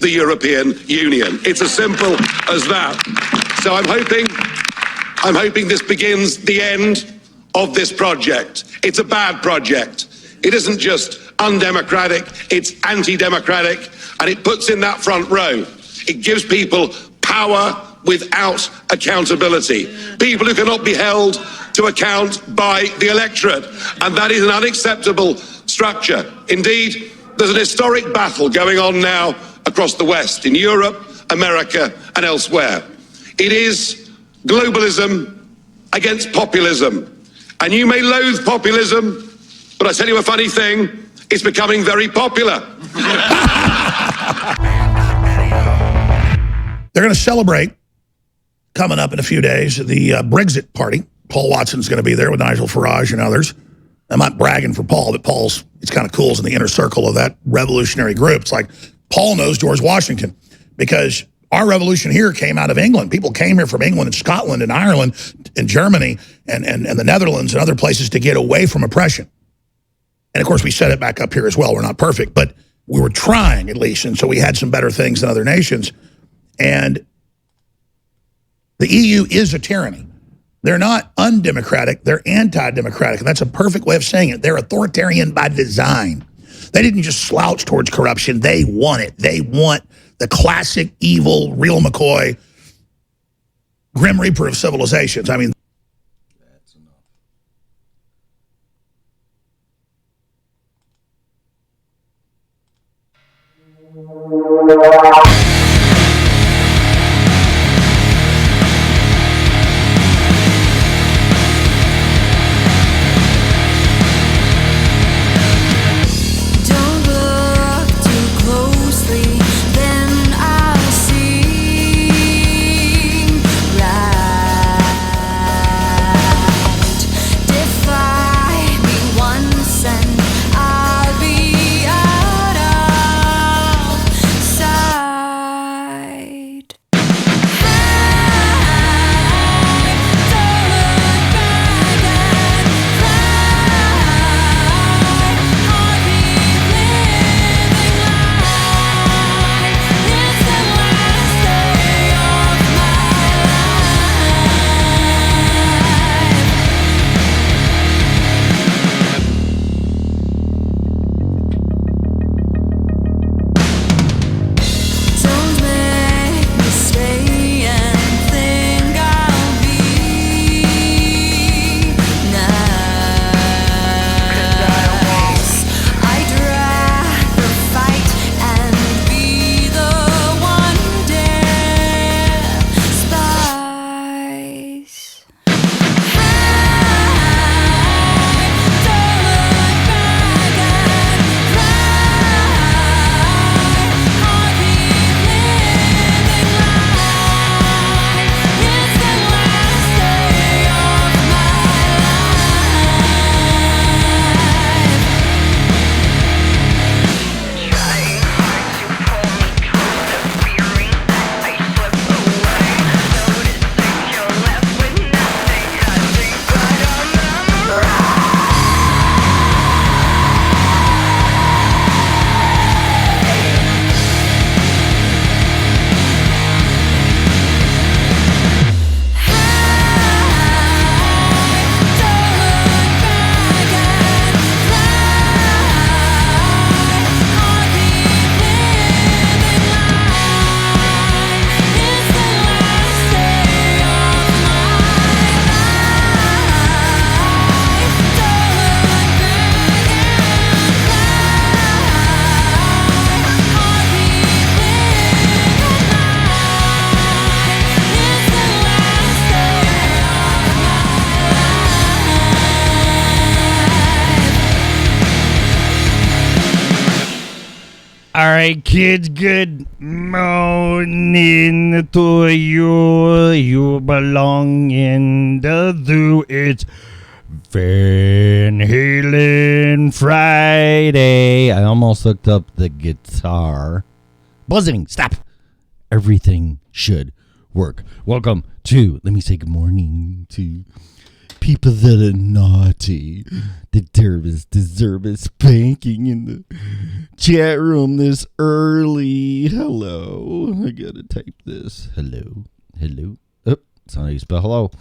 the European Union. It's as simple as that. So I'm hoping this begins the end of this project. It's a bad project. It isn't just undemocratic, it's anti-democratic, and it puts in that front row. It gives people power without accountability. People who cannot be held to account by the electorate, and that is an unacceptable structure. Indeed, there's an historic battle going on now across the West, in Europe, America, and elsewhere. It is globalism against populism. And you may loathe populism, but I tell you a funny thing, it's becoming very popular. They're going to celebrate, coming up in a few days, the Brexit party. Paul Watson's going to be there with Nigel Farage and others. I'm not bragging for Paul, but it's kind of cool. He's in the inner circle of that revolutionary group. It's like Paul knows George Washington, because our revolution here came out of England. People came here from England and Scotland and Ireland and Germany and the Netherlands and other places to get away from oppression. And, of course, we set it back up here as well. We're not perfect, but we were trying at least, and so we had some better things than other nations. And the EU is a tyranny. They're not undemocratic. They're anti-democratic, and that's a perfect way of saying it. They're authoritarian by design. They didn't just slouch towards corruption. They want it. They want the classic evil, real McCoy, Grim Reaper of civilizations. I mean, that's enough. All right, kids, good morning to you. You belong in the zoo. It's Van Halen Friday. I almost hooked up the guitar. Buzzing, stop. Everything should work. Welcome to, let me say good morning to people that are naughty. Deserve a spanking in the chat room this early. Hello. I gotta type this. Hello. Oh, that's not how you spell hello.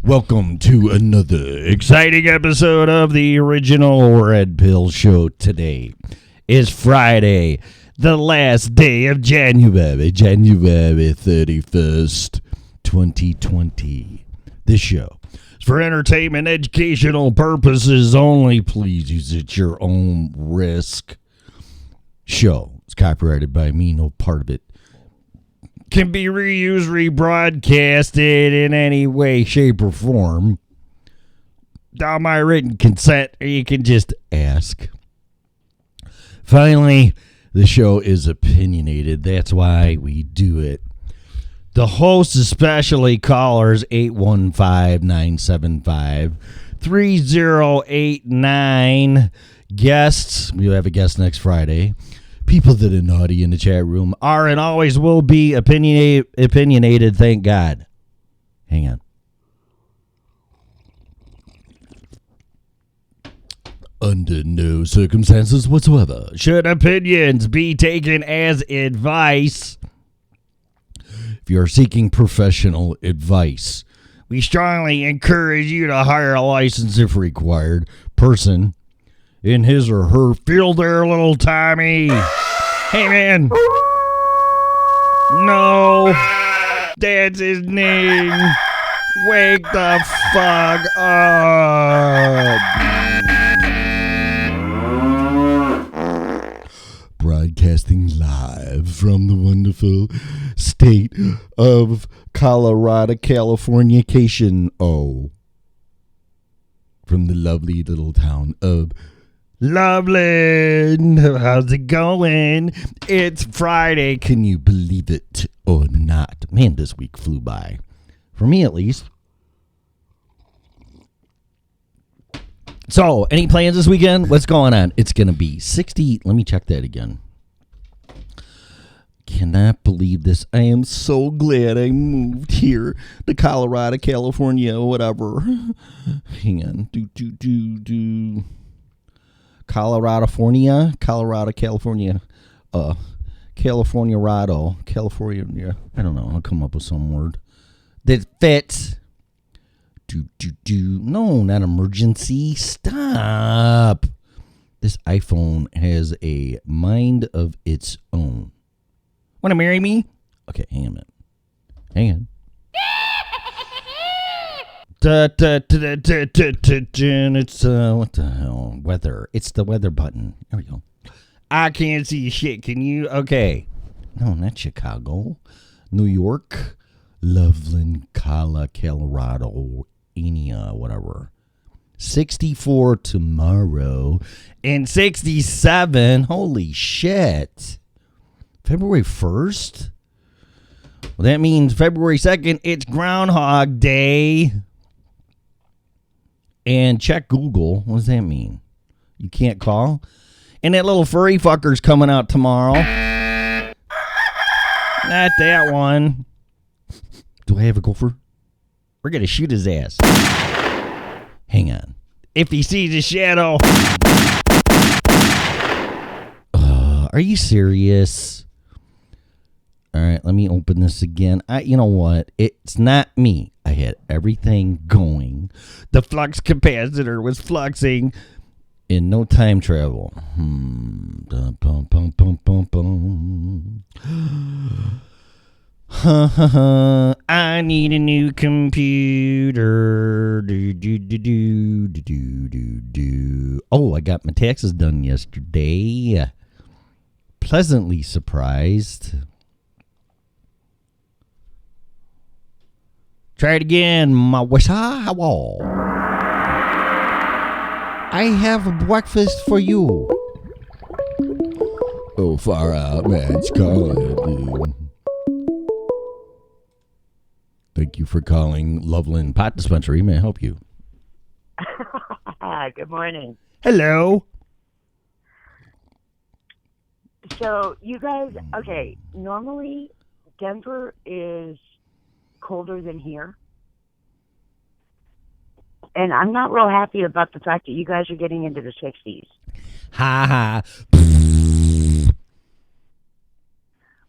Welcome to another exciting episode of the original Red Pill Show. Today is Friday, the last day of January 31st, 2020. This show is for entertainment, educational purposes only. Please use it at your own risk. Show is copyrighted by me. No part of it can be reused, rebroadcasted in any way, shape, or form without my written consent, or you can just ask. Finally, the show is opinionated. That's why we do it. The hosts, especially callers, 815-975-3089. Guests, we'll have a guest next Friday. People that are naughty in the chat room are and always will be opinionated, thank God. Hang on. Under no circumstances whatsoever should opinions be taken as advice. If you are seeking professional advice, we strongly encourage you to hire a licensed, if required, person in his or her field there, little Tommy. Hey, man. No. That's his name. Wake the fuck up. Broadcasting live from the wonderful state of Colorado, Californication. Oh. From the lovely little town of Loveland. How's it going? It's Friday. Can you believe it or not? Man, this week flew by. For me, at least. So, any plans this weekend? What's going on? It's going to be 60. Let me check that again. Cannot believe this. I am so glad I moved here to Colorado, California, whatever. Hang on. Colorado, California. California. I don't know. I'll come up with some word that fits. No, not emergency. Stop. This iPhone has a mind of its own. Want to marry me? Okay, hang on a minute. Hang on. It's what the hell? Weather. It's the weather button. There we go. I can't see shit. Can you? Okay. No, not Chicago. New York. Loveland, Colorado, whatever. 64 tomorrow and 67. Holy shit. February 1st? Well, that means February 2nd, it's Groundhog Day. And check Google. What does that mean? You can't call? And that little furry fucker's coming out tomorrow. Not that one. Do I have a gopher? We're going to shoot his ass. Hang on. If he sees a shadow. Are you serious? All right, let me open this again. You know what? It's not me. I had everything going. The flux capacitor was fluxing in no time travel. I need a new computer. Oh, I got my taxes done yesterday. Pleasantly surprised. Try it again, my wish. I have breakfast for you. Oh, far out, man. It's calling. Thank you for calling Loveland Pot Dispensary. May I help you? Good morning. Hello. So, you guys, okay, normally Denver is colder than here. And I'm not real happy about the fact that you guys are getting into the 60s. Ha ha.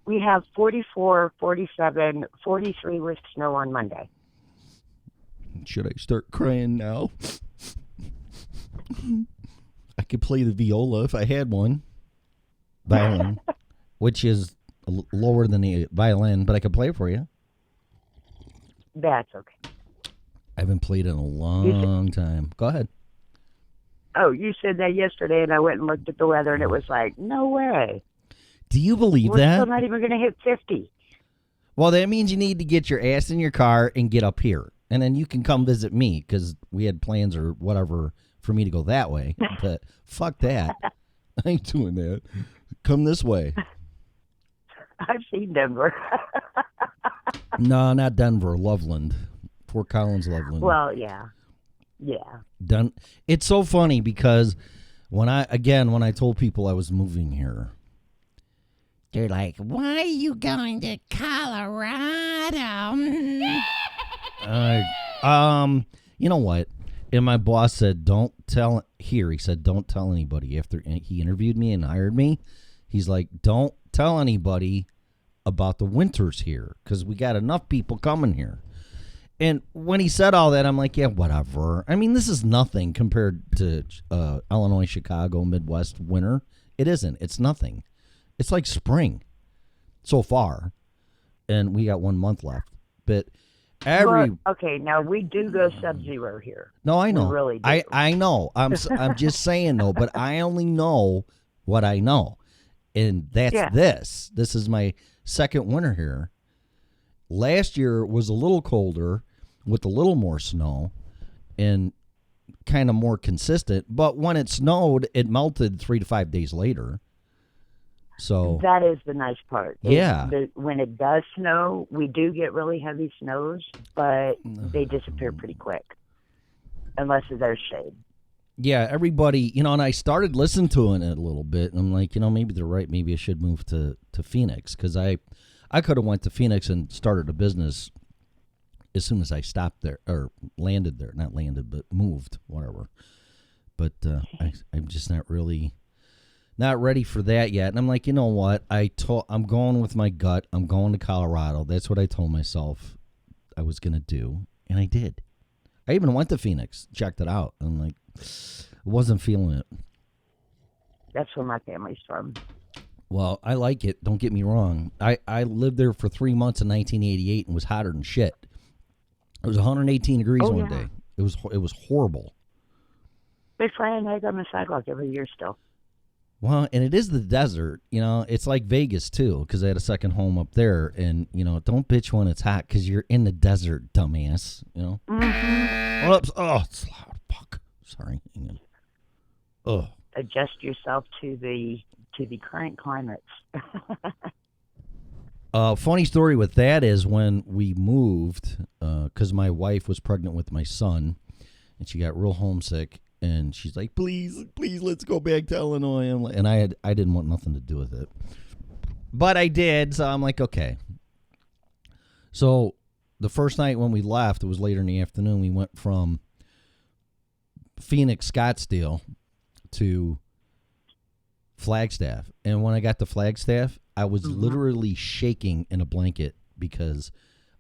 we have 44, 47, 43 with snow on Monday. Should I start crying now? I could play the viola if I had one. Violin, which is lower than the violin, but I could play it for you. That's okay. I haven't played it in a long time. Go ahead. Oh, you said that yesterday, and I went and looked at the weather, and it was like, no way. Do you believe We're that? still not even going to hit 50. Well, that means you need to get your ass in your car and get up here. And then you can come visit me because we had plans or whatever for me to go that way. But fuck that. I ain't doing that. Come this way. I've seen Denver. No, not Denver. Loveland. Fort Collins, Loveland. Well, yeah. Yeah. Done. It's so funny because when I told people I was moving here, they're like, "Why are you going to Colorado?" You know what? And my boss said, "Don't tell." He said, "Don't tell anybody." After he interviewed me and hired me, he's like, "Don't tell anybody about the winters here because we got enough people coming here." And when he said all that, I'm like, yeah, whatever. I mean, this is nothing compared to Illinois, Chicago, Midwest winter. It isn't. It's nothing. It's like spring so far. And we got 1 month left. But okay, now we do go sub-zero here. No, I know. We really do. I know. I'm just saying, though, but I only know what I know. And that's this. This is my second winter here. Last year was a little colder with a little more snow and kind of more consistent. But when it snowed, it melted 3 to 5 days later. So that is the nice part. Yeah. When it does snow, we do get really heavy snows, but they disappear pretty quick unless there's shade. Yeah, everybody, and I started listening to it a little bit. And I'm like, maybe they're right. Maybe I should move to Phoenix because I could have went to Phoenix and started a business as soon as I stopped there or landed there. Not landed, but moved, whatever. But I'm just not ready for that yet. And I'm like, you know what? I'm going with my gut. I'm going to Colorado. That's what I told myself I was going to do, and I did. I even went to Phoenix, checked it out. I'm like, wasn't feeling it. That's where my family's from. Well, I like it. Don't get me wrong. I lived there for 3 months in 1988 and was hotter than shit. It was 118 degrees one day. It was horrible. They fry an egg on the sidewalk every year still. Well, and it is the desert. It's like Vegas, too, because I had a second home up there. And, don't bitch when it's hot because you're in the desert, dumbass. Mm-hmm. Whoops. Oh, it's loud. Fuck. Sorry. Hang on. Ugh. Adjust yourself to the current climates. Funny story with that is when we moved, because my wife was pregnant with my son, and she got real homesick, and she's like, please, let's go back to Illinois. And I didn't want nothing to do with it. But I did, so I'm like, okay. So the first night when we left, it was later in the afternoon, we went from Phoenix, Scottsdale to Flagstaff. And when I got to Flagstaff, I was literally shaking in a blanket because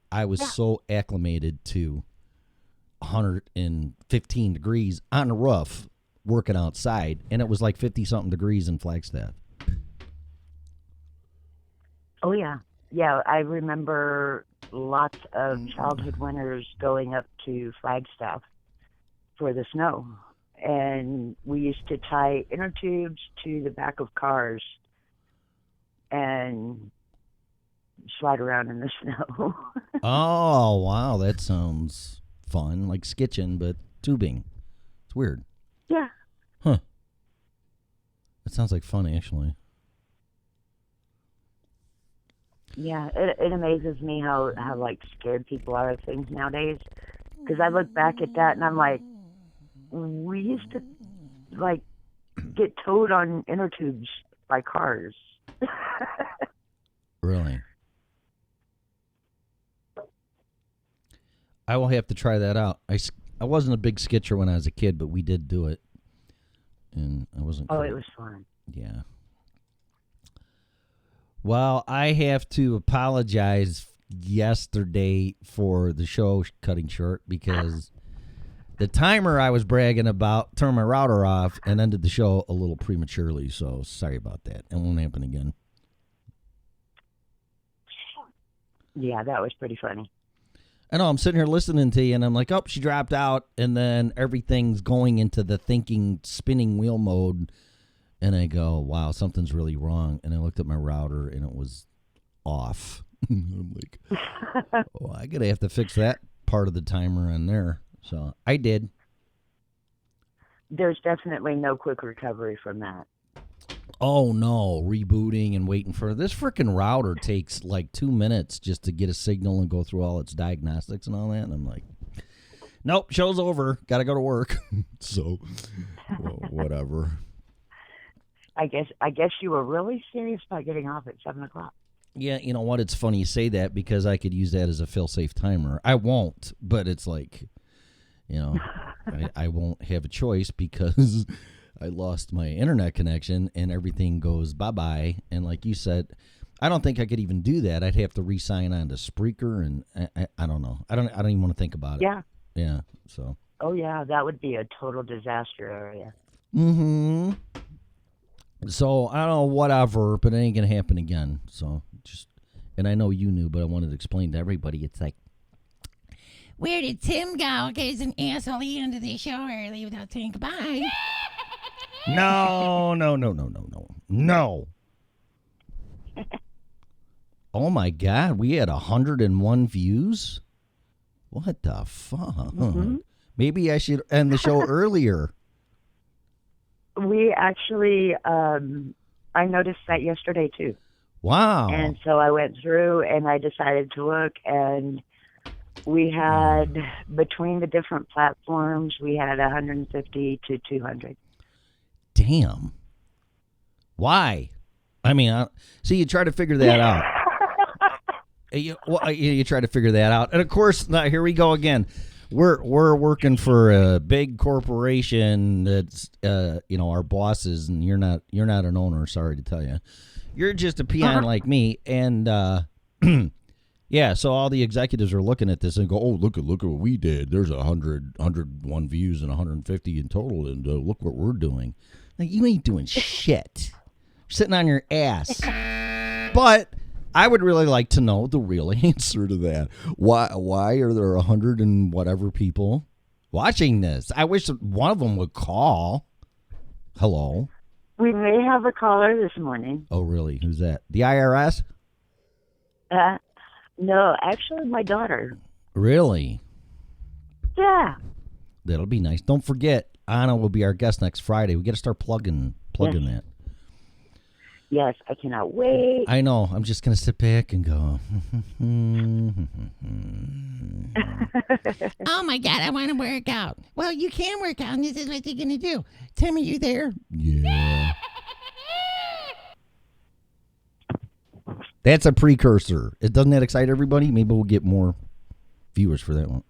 I was so acclimated to 115 degrees on the roof working outside, and it was like 50-something degrees in Flagstaff. Oh, yeah. Yeah, I remember lots of childhood winters going up to Flagstaff for the snow. And we used to tie inner tubes to the back of cars and slide around in the snow. Oh, wow. That sounds fun. Like skitching, but tubing. It's weird. Yeah. Huh. That sounds like fun, actually. Yeah, it amazes me how like scared people are of things nowadays. Because I look back at that and I'm like, we used to like get towed on inner tubes by cars. Really? I will have to try that out. I wasn't a big skitcher when I was a kid, but we did do it, and I wasn't. Oh, it was fun. Yeah. Well, I have to apologize yesterday for the show cutting short because the timer I was bragging about turned my router off and ended the show a little prematurely. So sorry about that. It won't happen again. Yeah, that was pretty funny. I know, I'm sitting here listening to you, and I'm like, oh, she dropped out, and then everything's going into the thinking, spinning wheel mode, and I go, wow, something's really wrong, and I looked at my router, and it was off. I'm like, oh, I'm going to have to fix that part of the timer on there. So I did. There's definitely no quick recovery from that. Oh, no, rebooting and waiting for this freaking router takes like 2 minutes just to get a signal and go through all its diagnostics and all that. And I'm like, nope, show's over. Got to go to work. So, well, whatever. I guess you were really serious about getting off at 7:00. Yeah, you know what? It's funny you say that because I could use that as a fail-safe timer. I won't, but it's like, you know, I won't have a choice because I lost my internet connection and everything goes bye-bye. And like you said, I don't think I could even do that. I'd have to re-sign on to Spreaker, and I don't know. I don't even want to think about it. Yeah. Yeah, so. Oh, yeah, that would be a total disaster area. Mm-hmm. So, I don't know, whatever, but it ain't going to happen again. So, and I know you knew, but I wanted to explain to everybody. It's like, where did Tim go? Because an asshole, he ended the show early without saying goodbye. no. Oh, my God. We had 101 views? What the fuck? Mm-hmm. Maybe I should end the show earlier. We actually, I noticed that yesterday, too. Wow. And so I went through and I decided to look, and we had, between the different platforms, we had 150 to 200. Damn. Why? I mean, see, you try to figure that out. You try to figure that out. And, of course, now here we go again. We're working for a big corporation that's, our bosses, and you're not an owner, sorry to tell you. You're just a peon like me, and yeah. So all the executives are looking at this and go, "Oh, look at what we did. There's 101 views and 150 in total, and look what we're doing." Like, you ain't doing shit. You're sitting on your ass. But I would really like to know the real answer to that. Why are there 100 and whatever people watching this? I wish one of them would call. Hello. We may have a caller this morning. Oh, really? Who's that? The IRS? No, actually, my daughter. Really? Yeah. That'll be nice. Don't forget, Anna will be our guest next Friday. We got to start plugging that. Yes, I cannot wait. I know. I'm just going to sit back and go. Oh, my God, I want to work out. Well, you can work out, and this is what you're going to do. Tim, are you there? Yeah. That's a precursor. Doesn't that excite everybody? Maybe we'll get more viewers for that one.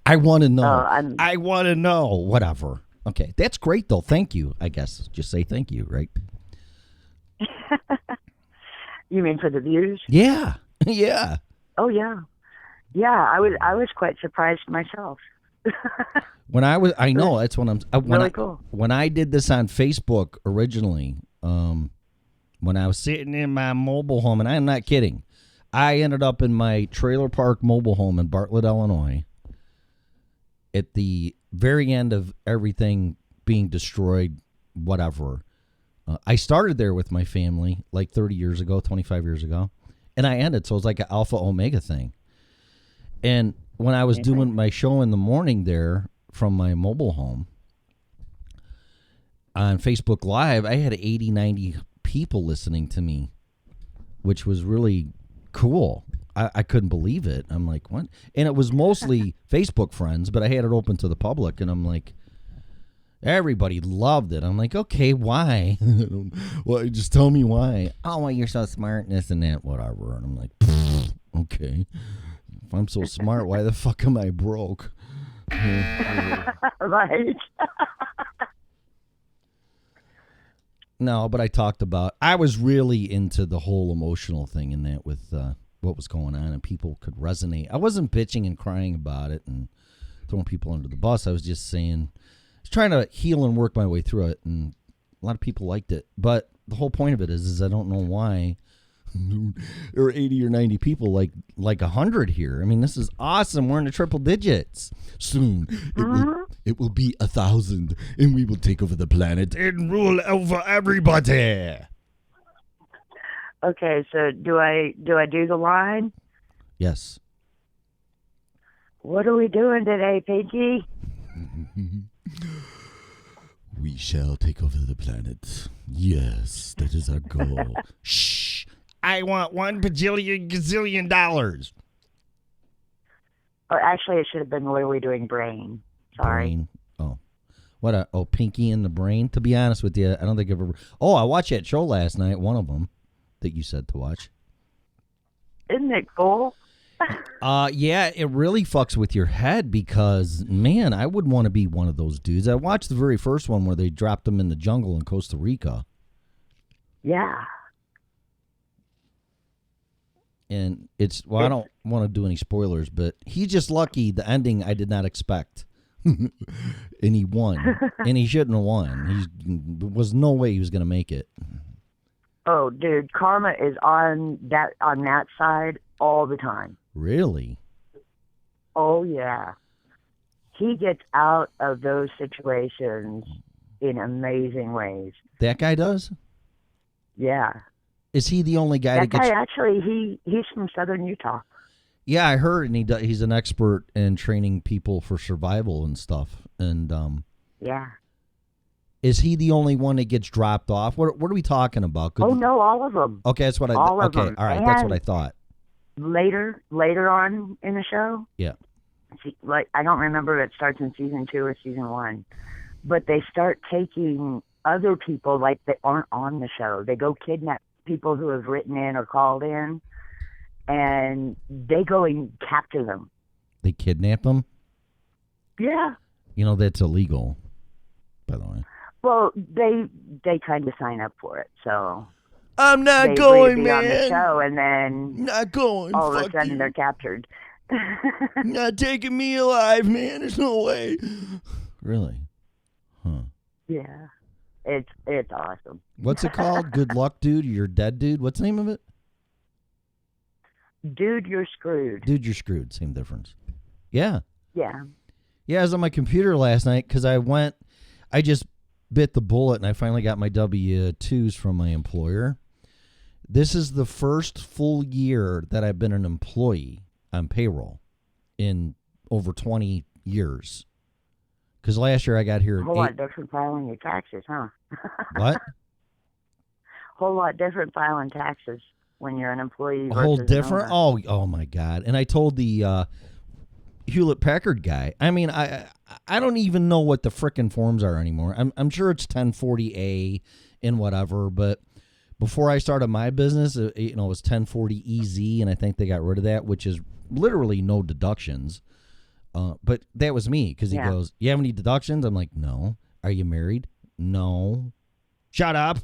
I want to know. I want to know. Whatever. Okay. That's great, though. Thank you, I guess. Just say thank you, right? You mean for the views? Yeah. Yeah. Oh, yeah. Yeah, I was quite surprised myself. I know that's when really cool. When I did this on Facebook originally, when I was sitting in my mobile home, and I'm not kidding, I ended up in my trailer park mobile home in Bartlett, Illinois, at the very end of everything being destroyed, whatever. I started there with my family like 30 years ago, 25 years ago, and I ended. So it was like an alpha omega thing. And when I was doing my show in the morning there from my mobile home on Facebook Live, I had 80, 90 people listening to me, which was really cool. I couldn't believe it. I'm like, what? And it was mostly Facebook friends, but I had it open to the public, and I'm like, everybody loved it. I'm like, okay, why? Well, just tell me why. Oh, well, you're so smart and this and that, whatever. And I'm like, okay. If I'm so smart, why the fuck am I broke? Right. No, but I talked about, I was really into the whole emotional thing in that with what was going on, and people could resonate. I wasn't bitching and crying about it and throwing people under the bus. I was just saying, I was trying to heal and work my way through it, and a lot of people liked it. But the whole point of it is I don't know why there are 80 or 90 people like 100 here. I mean, this is awesome. We're in the triple digits. Soon it will be 1,000, and we will take over the planet and rule over everybody. Okay, so do I do the line? Yes. What are we doing today, Pinky? We shall take over the planet. Yes, that is our goal. Shh. I want $1 bajillion gazillion dollars. Oh, actually, it should have been what are we doing, brain. Sorry. Brain. Oh. What Pinky in the Brain? To be honest with you, I don't think I've ever... Oh, I watched that show last night, one of them that you said to watch. Isn't it cool? Yeah, it really fucks with your head because, man, I would want to be one of those dudes. I watched the very first one where they dropped them in the jungle in Costa Rica. Yeah. And I don't want to do any spoilers, but he's just lucky. The ending I did not expect. And he won. And he shouldn't have won. There was no way he was going to make it. Oh, dude, karma is on that side all the time. Really? Oh, yeah. He gets out of those situations in amazing ways. That guy does? Yeah. Is he the only guy that gets... guy, actually, he's from southern Utah. Yeah, I heard, and he's an expert in training people for survival and stuff. And yeah. Is he the only one that gets dropped off? What are we talking about? Oh, no, all of them. Okay, that's what all of them. All right, and that's what I thought. Later on in the show, yeah, like I don't remember if it starts in season 2 or season 1, but they start taking other people like that aren't on the show. They go kidnap people who have written in or called in, and they go and capture them. They kidnap them? Yeah. You know, that's illegal, by the way. Well, they kind of sign up for it, so I'm not they going, agree to be man. on the show, and then not going. all of Fuck a sudden you. they're captured. Not taking me alive, man. There's no way. Really? Huh. Yeah. It's awesome. What's it called? Good luck, dude. You're dead, dude. What's the name of it? Dude, you're screwed. Dude, you're screwed. Same difference. Yeah. Yeah. Yeah, I was on my computer last night because I just bit the bullet and I finally got my W-2s from my employer. This is the first full year that I've been an employee on payroll in over 20 years. Because last year I got here A whole lot different filing your taxes, huh? What? Whole lot different filing taxes when you're an employee. A whole versus different? an owner. Oh my God. And I told the Hewlett-Packard guy, I mean, I don't even know what the frickin' forms are anymore. I'm sure it's 1040A and whatever, but before I started my business, it was 1040EZ, and I think they got rid of that, which is literally no deductions. But that was me, because he goes, you have any deductions? I'm like, no. Are you married? No. Shut up.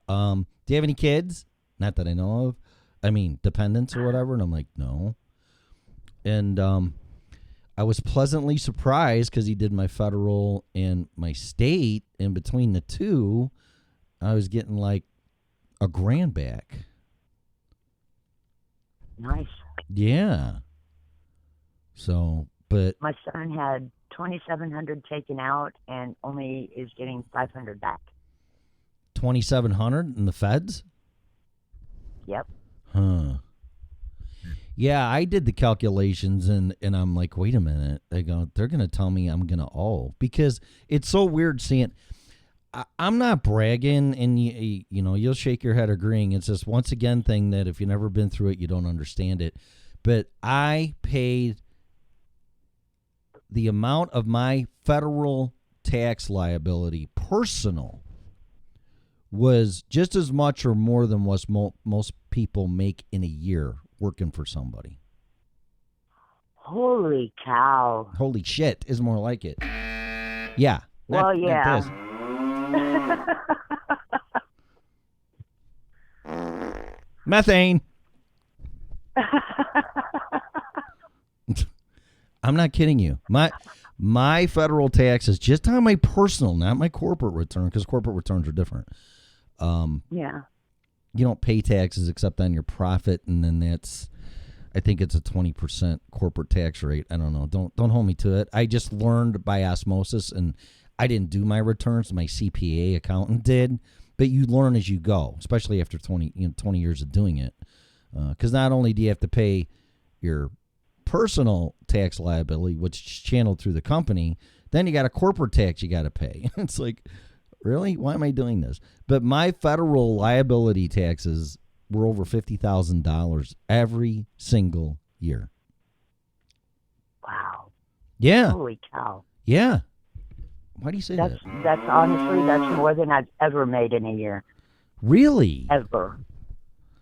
Do you have any kids? Not that I know of. I mean, dependents or whatever. And I'm like, no. And I was pleasantly surprised because he did my federal and my state. And between the two, I was getting like $1,000 back. Nice. Yeah. So, but My son had 2,700 taken out and only is getting 500 back. 2,700 in the feds? Yep. Huh. Yeah, I did the calculations and I'm like, wait a minute. They're going to tell me I'm going to owe, because it's so weird seeing. I'm not bragging, and you'll shake your head agreeing. It's just once again thing that if you've never been through it, you don't understand it. But I paid the amount of my federal tax liability personal was just as much or more than what most people make in a year working for somebody. Holy cow. Holy shit is more like it. Yeah. Well, yeah. Methane. I'm not kidding you. My federal taxes, just on my personal, not my corporate return, because corporate returns are different. Yeah. You don't pay taxes except on your profit, and then I think it's a 20% corporate tax rate. I don't know. Don't hold me to it. I just learned by osmosis, and I didn't do my returns. My CPA accountant did, but you learn as you go, especially after 20 years of doing it. Because not only do you have to pay your personal tax liability, which is channeled through the company, then you got a corporate tax you got to pay. It's like, really? Why am I doing this? But my federal liability taxes were over $50,000 every single year. Wow. Yeah. Holy cow. Yeah. Why do you say that? That's honestly, that's more than I've ever made in a year. Really? Ever.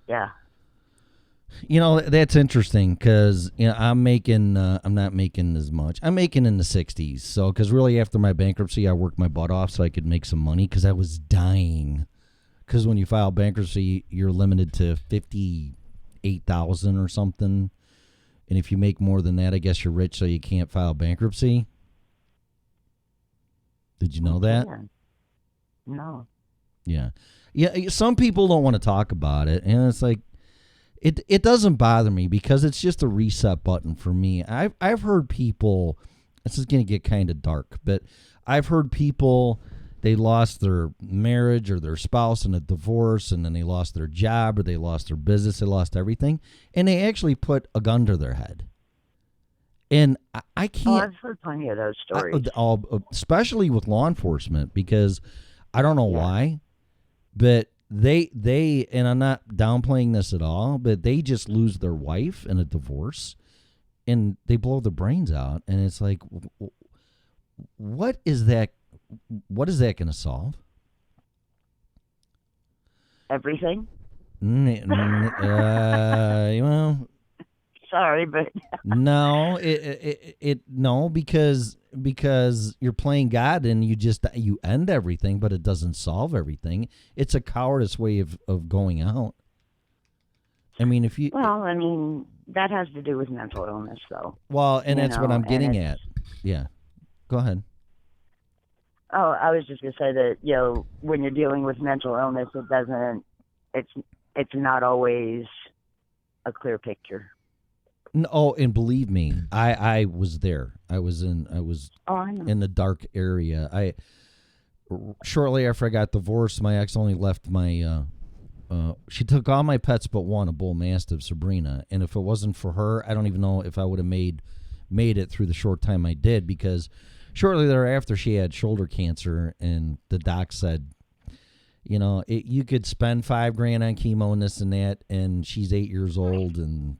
Yeah. That's interesting because I'm not making as much. I'm making in the 60s. So, because really after my bankruptcy, I worked my butt off so I could make some money because I was dying. Because when you file bankruptcy, you're limited to $58,000 or something. And if you make more than that, I guess you're rich, so you can't file bankruptcy. Did you know that? No. Yeah. Some people don't want to talk about it, and it's like, It doesn't bother me because it's just a reset button for me. I've heard people, this is going to get kind of dark, but I've heard people, they lost their marriage or their spouse in a divorce, and then they lost their job or they lost their business, they lost everything, and they actually put a gun to their head. And I can't. I've heard plenty of those stories. Especially with law enforcement, because I don't know why, but they and I'm not downplaying this at all, but they just lose their wife in a divorce and they blow their brains out, and it's like, what is that going to solve? Everything. Well, sorry, but no, no, because you're playing God and you end everything, but it doesn't solve everything. It's a cowardice way of going out. I mean, that has to do with mental illness, though. Well, and that's what I'm getting at. Yeah, go ahead. Oh, I was just gonna say that when you're dealing with mental illness, it's not always a clear picture. No, and believe me, I was there. I was in the dark area. Shortly after I got divorced, my ex only left my she took all my pets but one, a bull mastiff, Sabrina. And if it wasn't for her, I don't even know if I would have made it through the short time I did, because shortly thereafter she had shoulder cancer, and the doc said, you could spend $5,000 on chemo and this and that, and she's 8 years old. And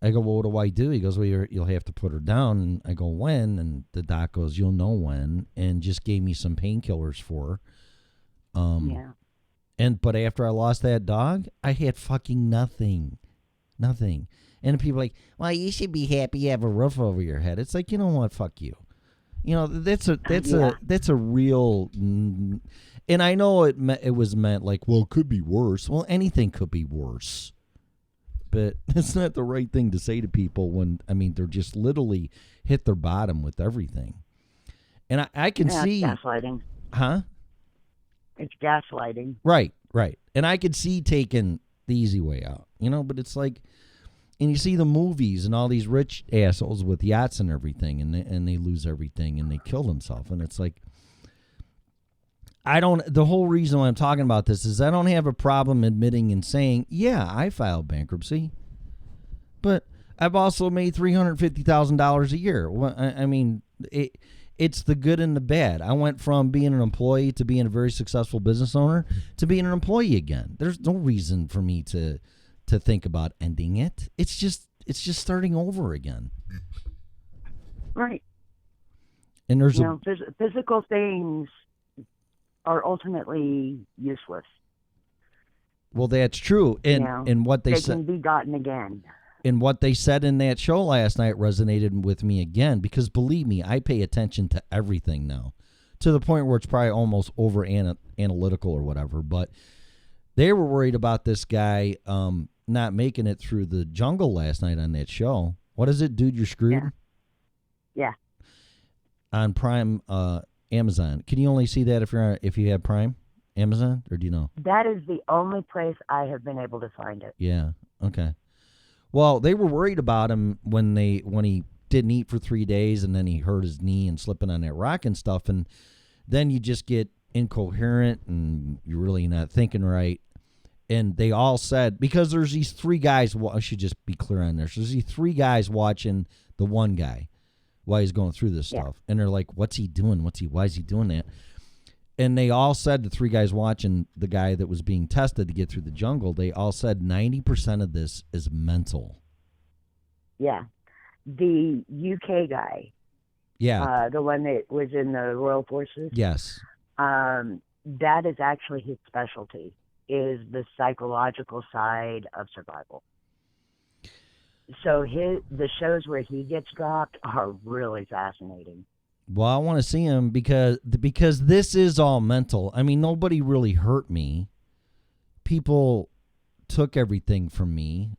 I go, well, what do I do? He goes, well, you'll have to put her down. And I go, when? And the doc goes, you'll know when, and just gave me some painkillers for her. Yeah. But after I lost that dog, I had fucking nothing. And people are like, well, you should be happy you have a roof over your head. It's like, you know what? Fuck you. That's a real, and I know it was meant like, well, it could be worse. Well, anything could be worse. But it's not the right thing to say to people when, they're just literally hit their bottom with everything. And I can see. It's gaslighting. Huh? It's gaslighting. Right. And I could see taking the easy way out, but it's like, and you see the movies and all these rich assholes with yachts and everything, and they lose everything and they kill themselves. And it's like, the whole reason why I'm talking about this is I don't have a problem admitting and saying, yeah, I filed bankruptcy, but I've also made $350,000 a year. Well, it's the good and the bad. I went from being an employee to being a very successful business owner to being an employee again. There's no reason for me to think about ending it. It's just starting over again. Right. And there's physical things are ultimately useless. Well, that's true. And what they can be gotten again. And what they said in that show last night resonated with me again, because believe me, I pay attention to everything now, to the point where it's probably almost over analytical or whatever. But They were worried about this guy not making it through the jungle last night on that show. What is it, Dude, You're Screwed? Yeah. On Prime Amazon. Can you only see that if you have Prime Amazon, or do you know? That is the only place I have been able to find it. Yeah. Okay. Well, they were worried about him when he didn't eat for 3 days, and then he hurt his knee and slipping on that rock and stuff, and then you just get incoherent and you're really not thinking right. And they all said, because there's these 3 guys, I should just be clear on this. There's these 3 guys watching the one guy while he's going through this stuff. And they're like, what's he doing? Why is he doing that? And they all said, the 3 guys watching the guy that was being tested to get through the jungle, they all said 90% of this is mental. Yeah. The UK guy. Yeah. The one that was in the Royal Forces. Yes. That is actually his specialty, is the psychological side of survival. So the shows where he gets dropped are really fascinating. Well, I want to see him because this is all mental. I mean, nobody really hurt me. People took everything from me,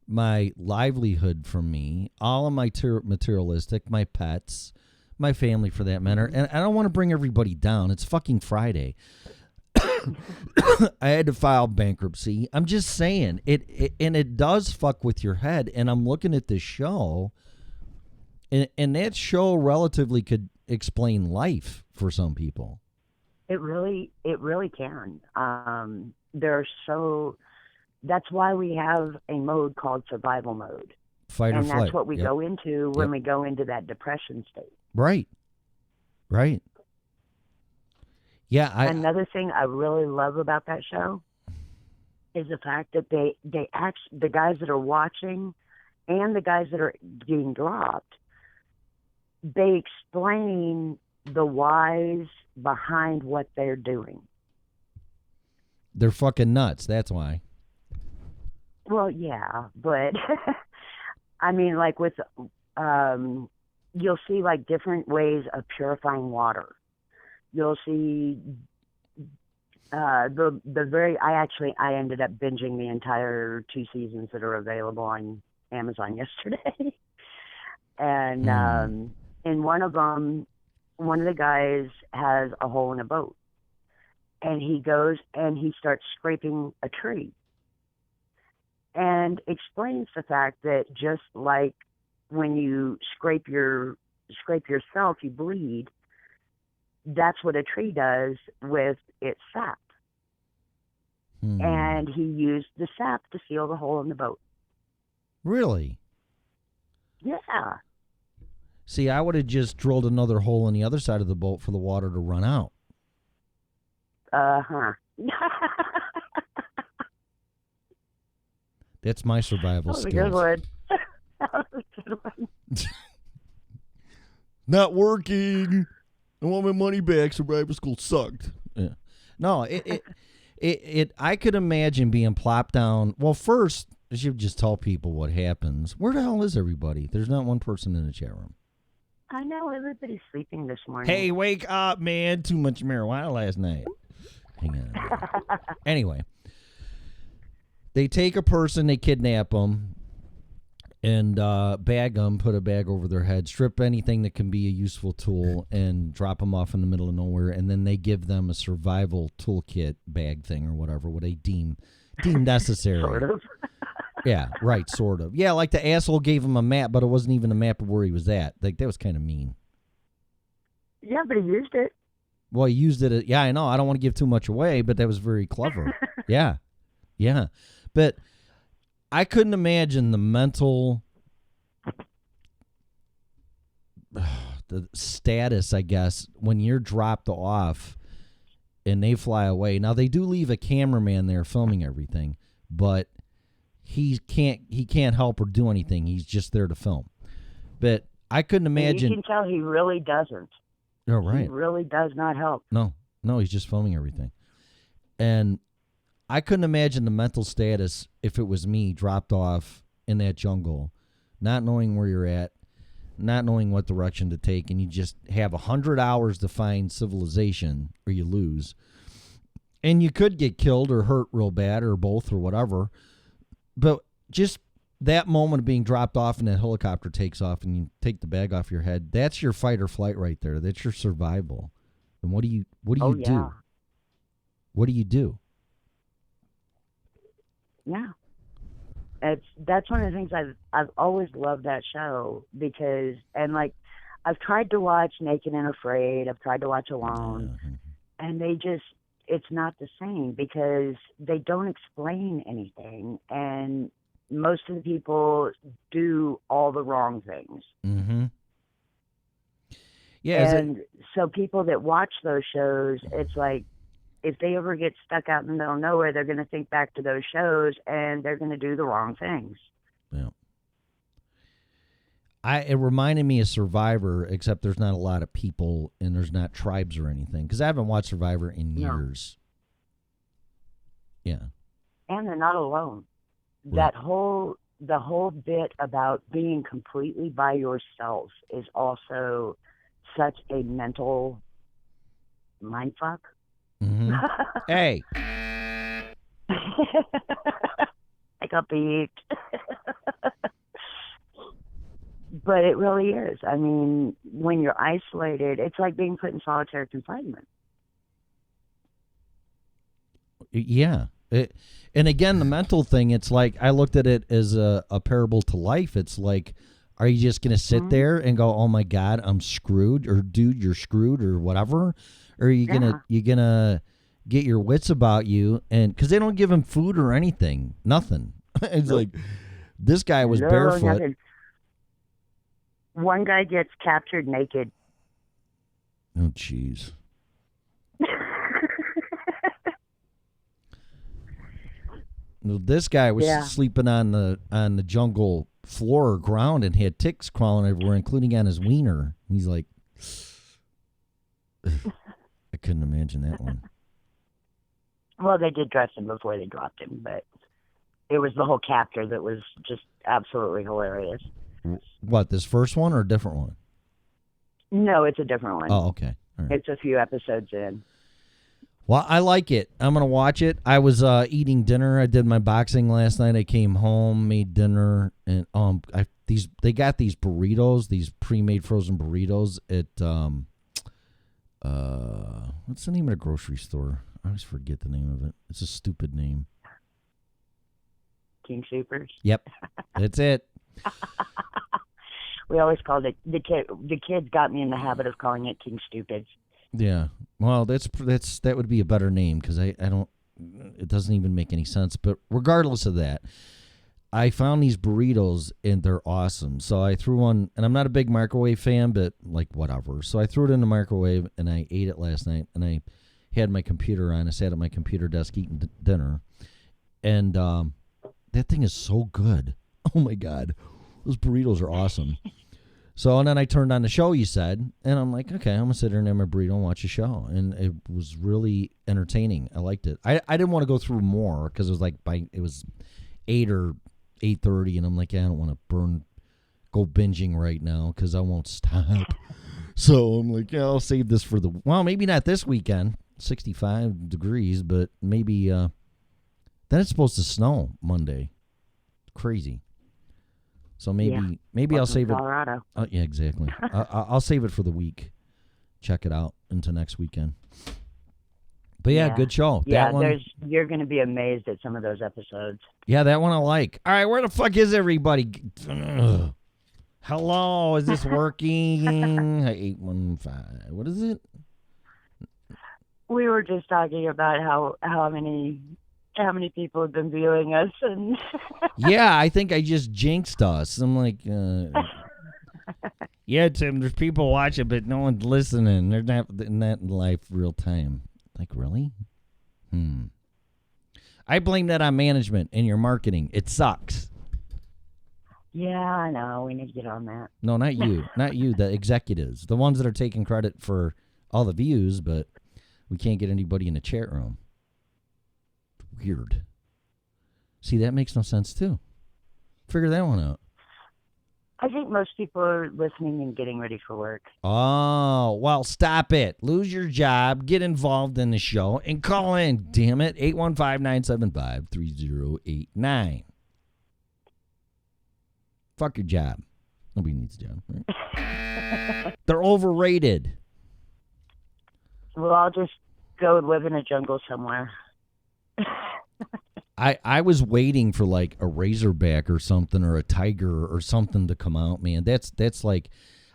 my livelihood from me, all of my materialistic, my pets, my family for that matter. And I don't want to bring everybody down. It's fucking Friday. I had to file bankruptcy. I'm just saying it does fuck with your head. And I'm looking at this show, and that show relatively could explain life for some people. It really can. That's why we have a mode called survival mode. Fight or flight. And that's what we Yep. go into when we go into that depression state. Right. Yeah. Another thing I really love about that show is the fact that the guys that are watching and the guys that are getting dropped, they explain the whys behind what they're doing. They're fucking nuts. That's why. Well, yeah, but I mean, like with, you'll see like different ways of purifying water. You'll see I ended up binging the entire 2 seasons that are available on Amazon yesterday. And in one of them, one of the guys has a hole in a boat, and he goes and he starts scraping a tree and explains the fact that just like when you scrape yourself, you bleed. That's what a tree does with its sap. And he used the sap to seal the hole in the boat. Really? Yeah. See, I would have just drilled another hole on the other side of the boat for the water to run out. Uh-huh. That's my survival That was skills. a good one. That was a good one. Not working. I want my money back. Survival school sucked. Yeah. No, I could imagine being plopped down. Well, first, I should just tell people what happens. Where the hell is everybody? There's not one person in the chat room. I know everybody's sleeping this morning. Hey, wake up, man. Too much marijuana last night. Hang on. Anyway, they take a person, they kidnap them, and bag them, put a bag over their head, strip anything that can be a useful tool, and drop them off in the middle of nowhere. And then they give them a survival toolkit bag thing or whatever, what they deem necessary. Sort of. Yeah, right, sort of. Yeah, like the asshole gave him a map, but it wasn't even a map of where he was at. Like, that was kind of mean. Yeah, but he used it. Well, he used it. Yeah, I know. I don't want to give too much away, but that was very clever. Yeah. But I couldn't imagine the mental the status, I guess, when you're dropped off and they fly away. Now, they do leave a cameraman there filming everything, but he can't help or do anything. He's just there to film. But I couldn't imagine. And you can tell he really doesn't. Oh, right. He really does not help. No, he's just filming everything. And I couldn't imagine the mental status if it was me dropped off in that jungle, not knowing where you're at, not knowing what direction to take, and you just have 100 hours to find civilization or you lose. And you could get killed or hurt real bad or both or whatever. But just that moment of being dropped off and that helicopter takes off and you take the bag off your head, that's your fight or flight right there. That's your survival. And what do you do? What do you do? Yeah. That's one of the things I've always loved that show because, and like, I've tried to watch Naked and Afraid. I've tried to watch Alone, and it's not the same because they don't explain anything, and most of the people do all the wrong things. Mm-hmm. Yeah, and so people that watch those shows, it's like, if they ever get stuck out in the middle of nowhere, they're going to think back to those shows and they're going to do the wrong things. Yeah. It reminded me of Survivor, except there's not a lot of people and there's not tribes or anything. Because I haven't watched Survivor in years. Yeah. And they're not alone. Right. The whole bit about being completely by yourself is also such a mental mindfuck. Mm-hmm. Hey. I got beeped. But it really is. I mean, when you're isolated, it's like being put in solitary confinement. Yeah. And again, the mental thing, it's like I looked at it as a parable to life. It's like, are you just going to sit there and go, oh, my God, I'm screwed, or dude, you're screwed, or whatever? Or are you gonna get your wits about you? And because they don't give him food or anything, nothing. It's like this guy was barefoot. Nothing. One guy gets captured naked. Oh, jeez. This guy was sleeping on the jungle floor or ground and had ticks crawling everywhere, including on his wiener. He's like, I couldn't imagine that one. Well, they did dress him before they dropped him, but it was the whole captor that was just absolutely hilarious. What, this first one or a different one? No, it's a different one. Oh, okay. All right. It's a few episodes in. Well, I like it. I'm going to watch it. I was eating dinner. I did my boxing last night. I came home, made dinner, and they got these burritos, these pre-made frozen burritos at what's the name of the grocery store? I always forget the name of it. It's a stupid name. King Soopers. Yep. That's it. We always called it the kids got me in the habit of calling it King Stupids. Yeah. Well, that would be a better name because I don't. It doesn't even make any sense. But regardless of that, I found these burritos and they're awesome. So I threw one, and I'm not a big microwave fan, but like whatever. So I threw it in the microwave and I ate it last night. And I had my computer on. I sat at my computer desk eating dinner, and that thing is so good. Oh my God, those burritos are awesome. So, and then I turned on the show, you said, and I'm like, okay, I'm going to sit here and have my burrito and watch a show. And it was really entertaining. I liked it. I didn't want to go through more because it was like it was 8 or 8:30, and I'm like, yeah, I don't want to go binging right now because I won't stop. So I'm like, yeah, I'll save this for maybe not this weekend, 65 degrees, but maybe then it's supposed to snow Monday. Crazy. So maybe I'll save Colorado. it. Yeah, exactly. I'll save it for the week. Check it out into next weekend. But yeah, good show. Yeah, that one, you're going to be amazed at some of those episodes. Yeah, that one I like. All right, where the fuck is everybody? Ugh. Hello, is this working? 815. What is it? We were just talking about how many people have been viewing us, and yeah, I think I just jinxed us. I'm like, yeah, Tim, there's people watching, but no one's listening. They're not in that live real time. Like, really? I blame that on management and your marketing. It sucks. Yeah, I know. We need to get on that. No, not you. Not you, the executives. The ones that are taking credit for all the views, but we can't get anybody in the chat room. Weird. See, that makes no sense, too. Figure that one out. I think most people are listening and getting ready for work. Oh, well, stop it. Lose your job, get involved in the show, and call in, damn it, 815-975-3089. Fuck your job. Nobody needs a job, right? They're overrated. Well, I'll just go live in a jungle somewhere. I was waiting for like a razorback or something or a tiger or something to come out, man. That's like,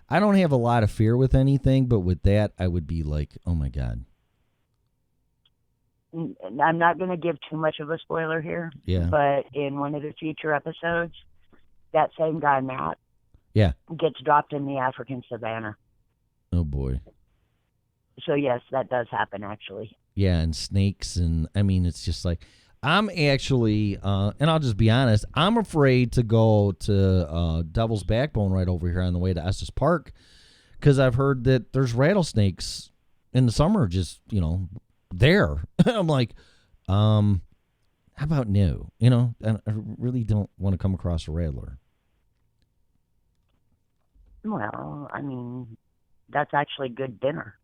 I don't have a lot of fear with anything, but with that, I would be like, oh my God. I'm not going to give too much of a spoiler here. Yeah. But in one of the future episodes, that same guy, Matt, Yeah. gets dropped in the African savannah. Oh boy. So yes, that does happen actually. Yeah, and snakes, and I mean, it's just like, I'm actually, and I'll just be honest, I'm afraid to go to Devil's Backbone right over here on the way to Estes Park, because I've heard that there's rattlesnakes in the summer just, there. I'm like, how about no? I really don't want to come across a rattler. Well, I mean, that's actually good dinner.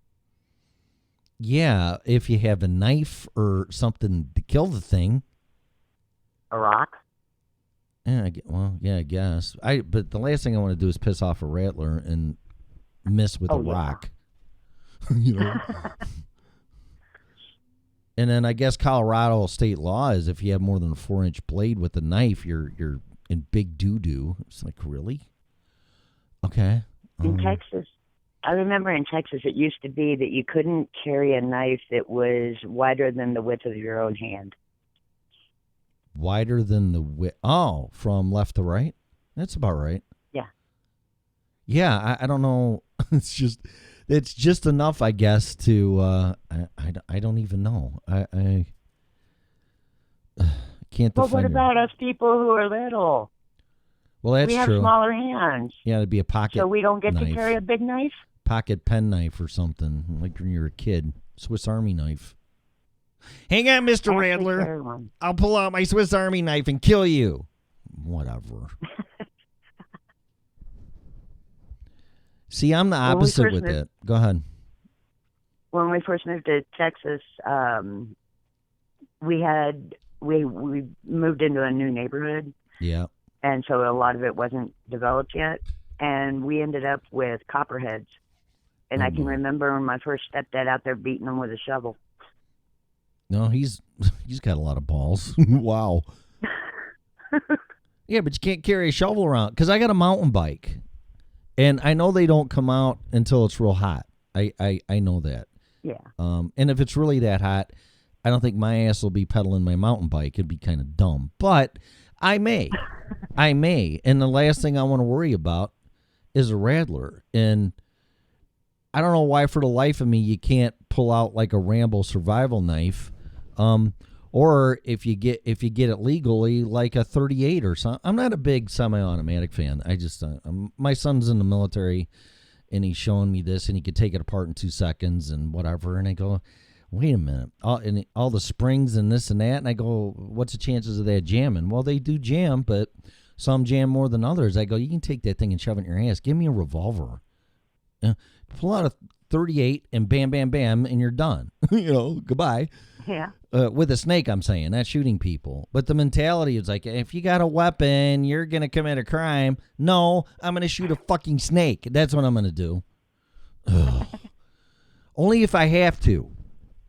Yeah, if you have a knife or something to kill the thing. A rock? Yeah, I guess. But the last thing I want to do is piss off a rattler and miss with a rock. And then I guess Colorado state law is if you have more than a 4-inch blade with a knife, you're in big doo-doo. It's like, really? Okay. In Texas, I remember in Texas it used to be that you couldn't carry a knife that was wider than the width of your own hand. Wider than the width? Oh, from left to right? That's about right. Yeah. Yeah, I don't know. It's just enough, I guess, to I don't even know. I can't defend. But what about us people who are little? Well, that's true. We have true. smaller hands. Yeah, it'd be a pocket. So we don't get knife. to carry a big knife? Pocket pen knife or something, like when you're a kid. Swiss Army knife. Hang on, Mr. Rattler. I'll pull out my Swiss Army knife and kill you. Whatever. See, I'm the opposite with it. Go ahead. When we first moved to Texas, we moved into a new neighborhood. Yeah. And so a lot of it wasn't developed yet. And we ended up with copperheads. And I can remember when my first stepdad out there beating them with a shovel. No, he's got a lot of balls. Wow. Yeah, but you can't carry a shovel around. Because I got a mountain bike. And I know they don't come out until it's real hot. I know that. Yeah. And if it's really that hot, I don't think my ass will be pedaling my mountain bike. It'd be kind of dumb. But I may. And the last thing I want to worry about is a rattler. And I don't know why for the life of me you can't pull out like a Rambo survival knife. Or if you get it legally, like a 38 or something. I'm not a big semi-automatic fan. I just my son's in the military, and he's showing me this, and he could take it apart in 2 seconds and whatever. And I go, wait a minute, all the springs and this and that. And I go, what's the chances of that jamming? Well, they do jam, but some jam more than others. I go, you can take that thing and shove it in your ass. Give me a revolver. Pull out a 38 and bam, bam, bam, and you're done. Goodbye. Yeah. With a snake, I'm saying, not shooting people. But the mentality is like, if you got a weapon, you're going to commit a crime. No, I'm going to shoot a fucking snake. That's what I'm going to do. Only if I have to.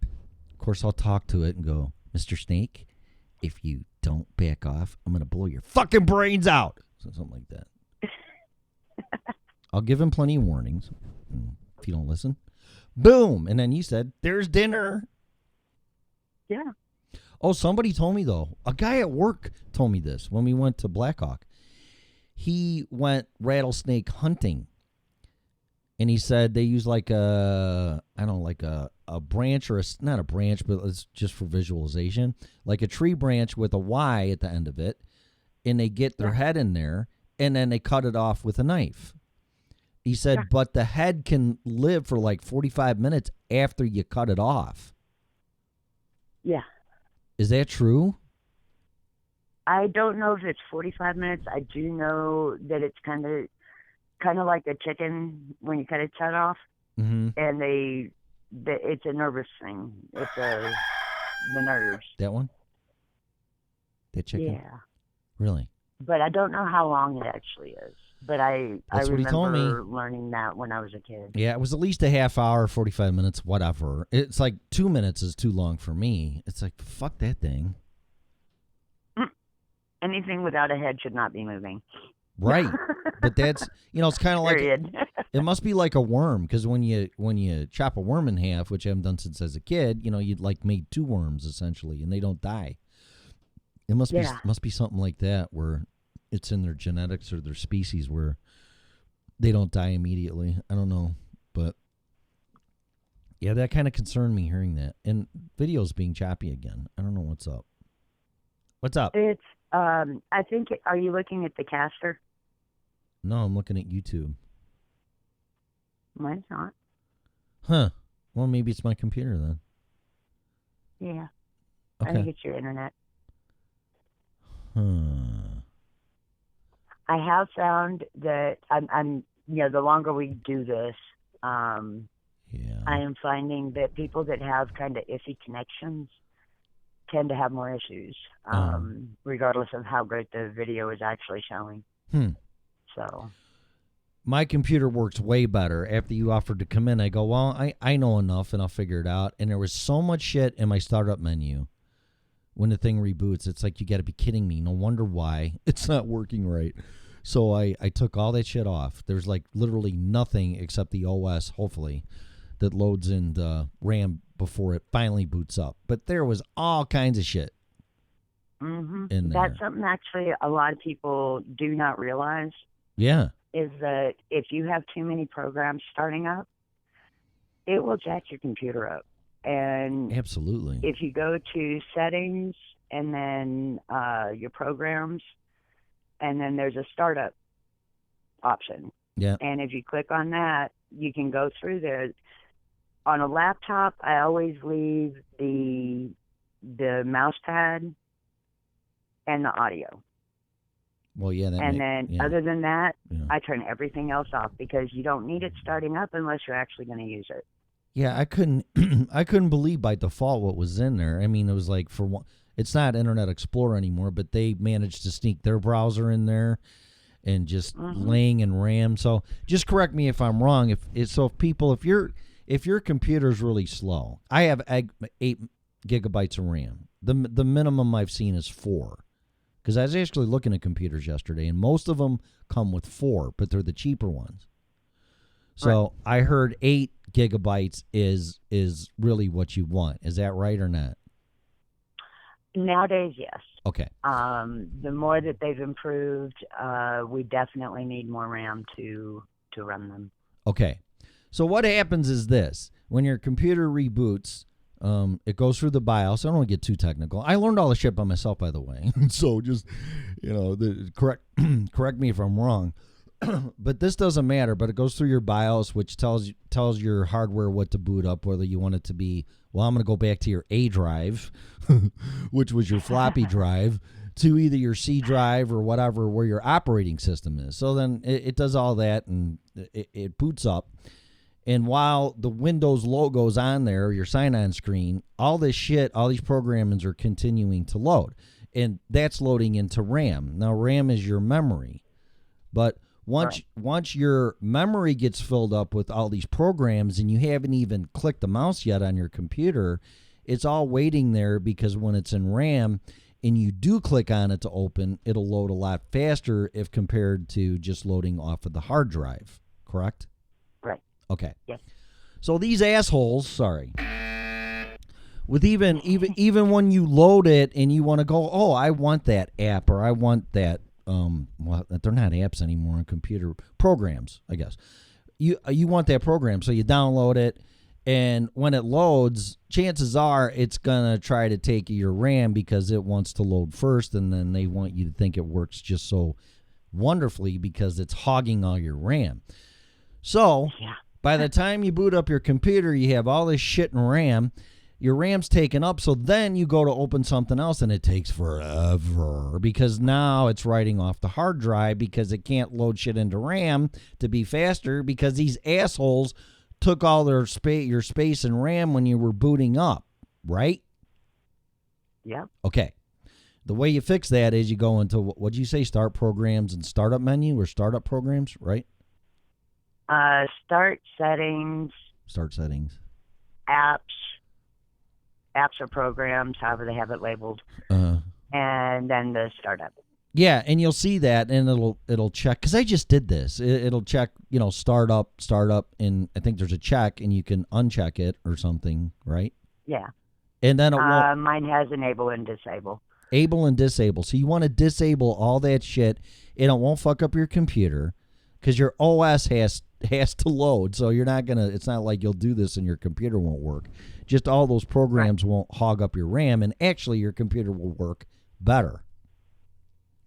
Of course, I'll talk to it and go, Mr. Snake, if you don't back off, I'm going to blow your fucking brains out. So something like that. I'll give him plenty of warnings. If you don't listen, boom. And then you said, there's dinner. Yeah. Oh, somebody told me, though. A guy at work told me this when we went to Blackhawk. He went rattlesnake hunting. And he said they use like a branch or not a branch, but it's just for visualization, like a tree branch with a Y at the end of it. And they get their head in there, and then they cut it off with a knife. He said, but the head can live for like 45 minutes after you cut it off. Yeah. Is that true? I don't know if it's 45 minutes. I do know that it's kind of kind of like a chicken when you cut its head off, Mm-hmm. and it's a nervous thing. It's the nerves. That one? That chicken? Yeah. Really? But I don't know how long it actually is. But I That's what he told me. remember learning that when I was a kid. Yeah, it was at least a half hour, 45 minutes, whatever. It's like 2 minutes is too long for me. It's like, fuck that thing. Anything without a head should not be moving. Right. But that's, it's kind of like, Period. it must be like a worm, because when you chop a worm in half, which I haven't done since as a kid, you'd like made two worms essentially, and they don't die. It must be something like that where it's in their genetics or their species where they don't die immediately. I don't know, but yeah, that kind of concerned me hearing that. And videos being choppy again. I don't know what's up. What's up? It's I think. Are you looking at the caster? No, I'm looking at YouTube. Mine's not. Huh. Well, maybe it's my computer then. Yeah. Okay. I think it's your internet. Huh. I have found that I'm the longer we do this, I am finding that people that have kind of iffy connections tend to have more issues, regardless of how great the video is actually showing. So my computer works way better. After you offered to come in, I go, well, I know enough and I'll figure it out. And there was so much shit in my startup menu when the thing reboots. It's like, you got to be kidding me. No wonder why it's not working right. So I took all that shit off. There's like literally nothing except the OS, hopefully, that loads in the RAM before it finally boots up. But there was all kinds of shit in there. That's something actually a lot of people do not realize. Yeah. Is that if you have too many programs starting up, it will jack your computer up. And absolutely, if you go to settings and then your programs, and then there's a startup option. Yeah. And if you click on that, you can go through there. On a laptop, I always leave the mouse pad and the audio. Well, yeah. Other than that, I turn everything else off because you don't need it starting up unless you're actually going to use it. Yeah, I couldn't I couldn't believe by default what was in there. I mean, it was like, for one, it's not Internet Explorer anymore, but they managed to sneak their browser in there and just laying in RAM. So just correct me if I'm wrong. If your computer's really slow, I have 8 gigabytes of RAM. The minimum I've seen is 4. Because I was actually looking at computers yesterday, and most of them come with 4, but they're the cheaper ones. So I heard 8 gigabytes is really what you want. Is that right or not? Nowadays, yes. Okay. The more that they've improved, we definitely need more RAM to run them. Okay. So what happens is this. When your computer reboots, it goes through the BIOS. I don't want to get too technical. I learned all the shit by myself, by the way. So just, correct me if I'm wrong. But this doesn't matter. But it goes through your BIOS, which tells your hardware what to boot up, whether you want it to be, well, I'm going to go back to your A drive, which was your floppy drive, to either your C drive or whatever, where your operating system is. So then it does all that, and it boots up. And while the Windows logo's on there, your sign-on screen, all this shit, all these programmings are continuing to load. And that's loading into RAM. Now, RAM is your memory. But once your memory gets filled up with all these programs and you haven't even clicked the mouse yet on your computer, it's all waiting there, because when it's in RAM and you do click on it to open, it'll load a lot faster if compared to just loading off of the hard drive. Correct? Right. Okay. Yes. So these assholes, with even when you load it and you want to go, oh, I want that app, or I want that, well, they're not apps anymore on computer programs, I guess. You want that program, so you download it, and when it loads, chances are it's gonna try to take your RAM because it wants to load first, and then they want you to think it works just so wonderfully because it's hogging all your RAM. So by the time you boot up your computer, you have all this shit in RAM, your RAM's taken up, so then you go to open something else and it takes forever because now it's writing off the hard drive because it can't load shit into RAM to be faster because these assholes took all their your space and RAM when you were booting up, right? Yep. Okay. The way you fix that is you go into, what'd you say, start programs and startup menu or startup programs, right? Start settings, Start settings. apps or programs, however they have it labeled, and then the startup. Yeah, and you'll see that, and it'll check, because I just did this. It'll check, startup, and I think there's a check, and you can uncheck it or something, right? Yeah. And then it won't. Mine has enable and disable. Able and disable. So you want to disable all that shit, and it won't fuck up your computer, because your OS has to load. So you're not gonna. It's not like you'll do this and your computer won't work. Just all those programs won't hog up your RAM, and actually your computer will work better.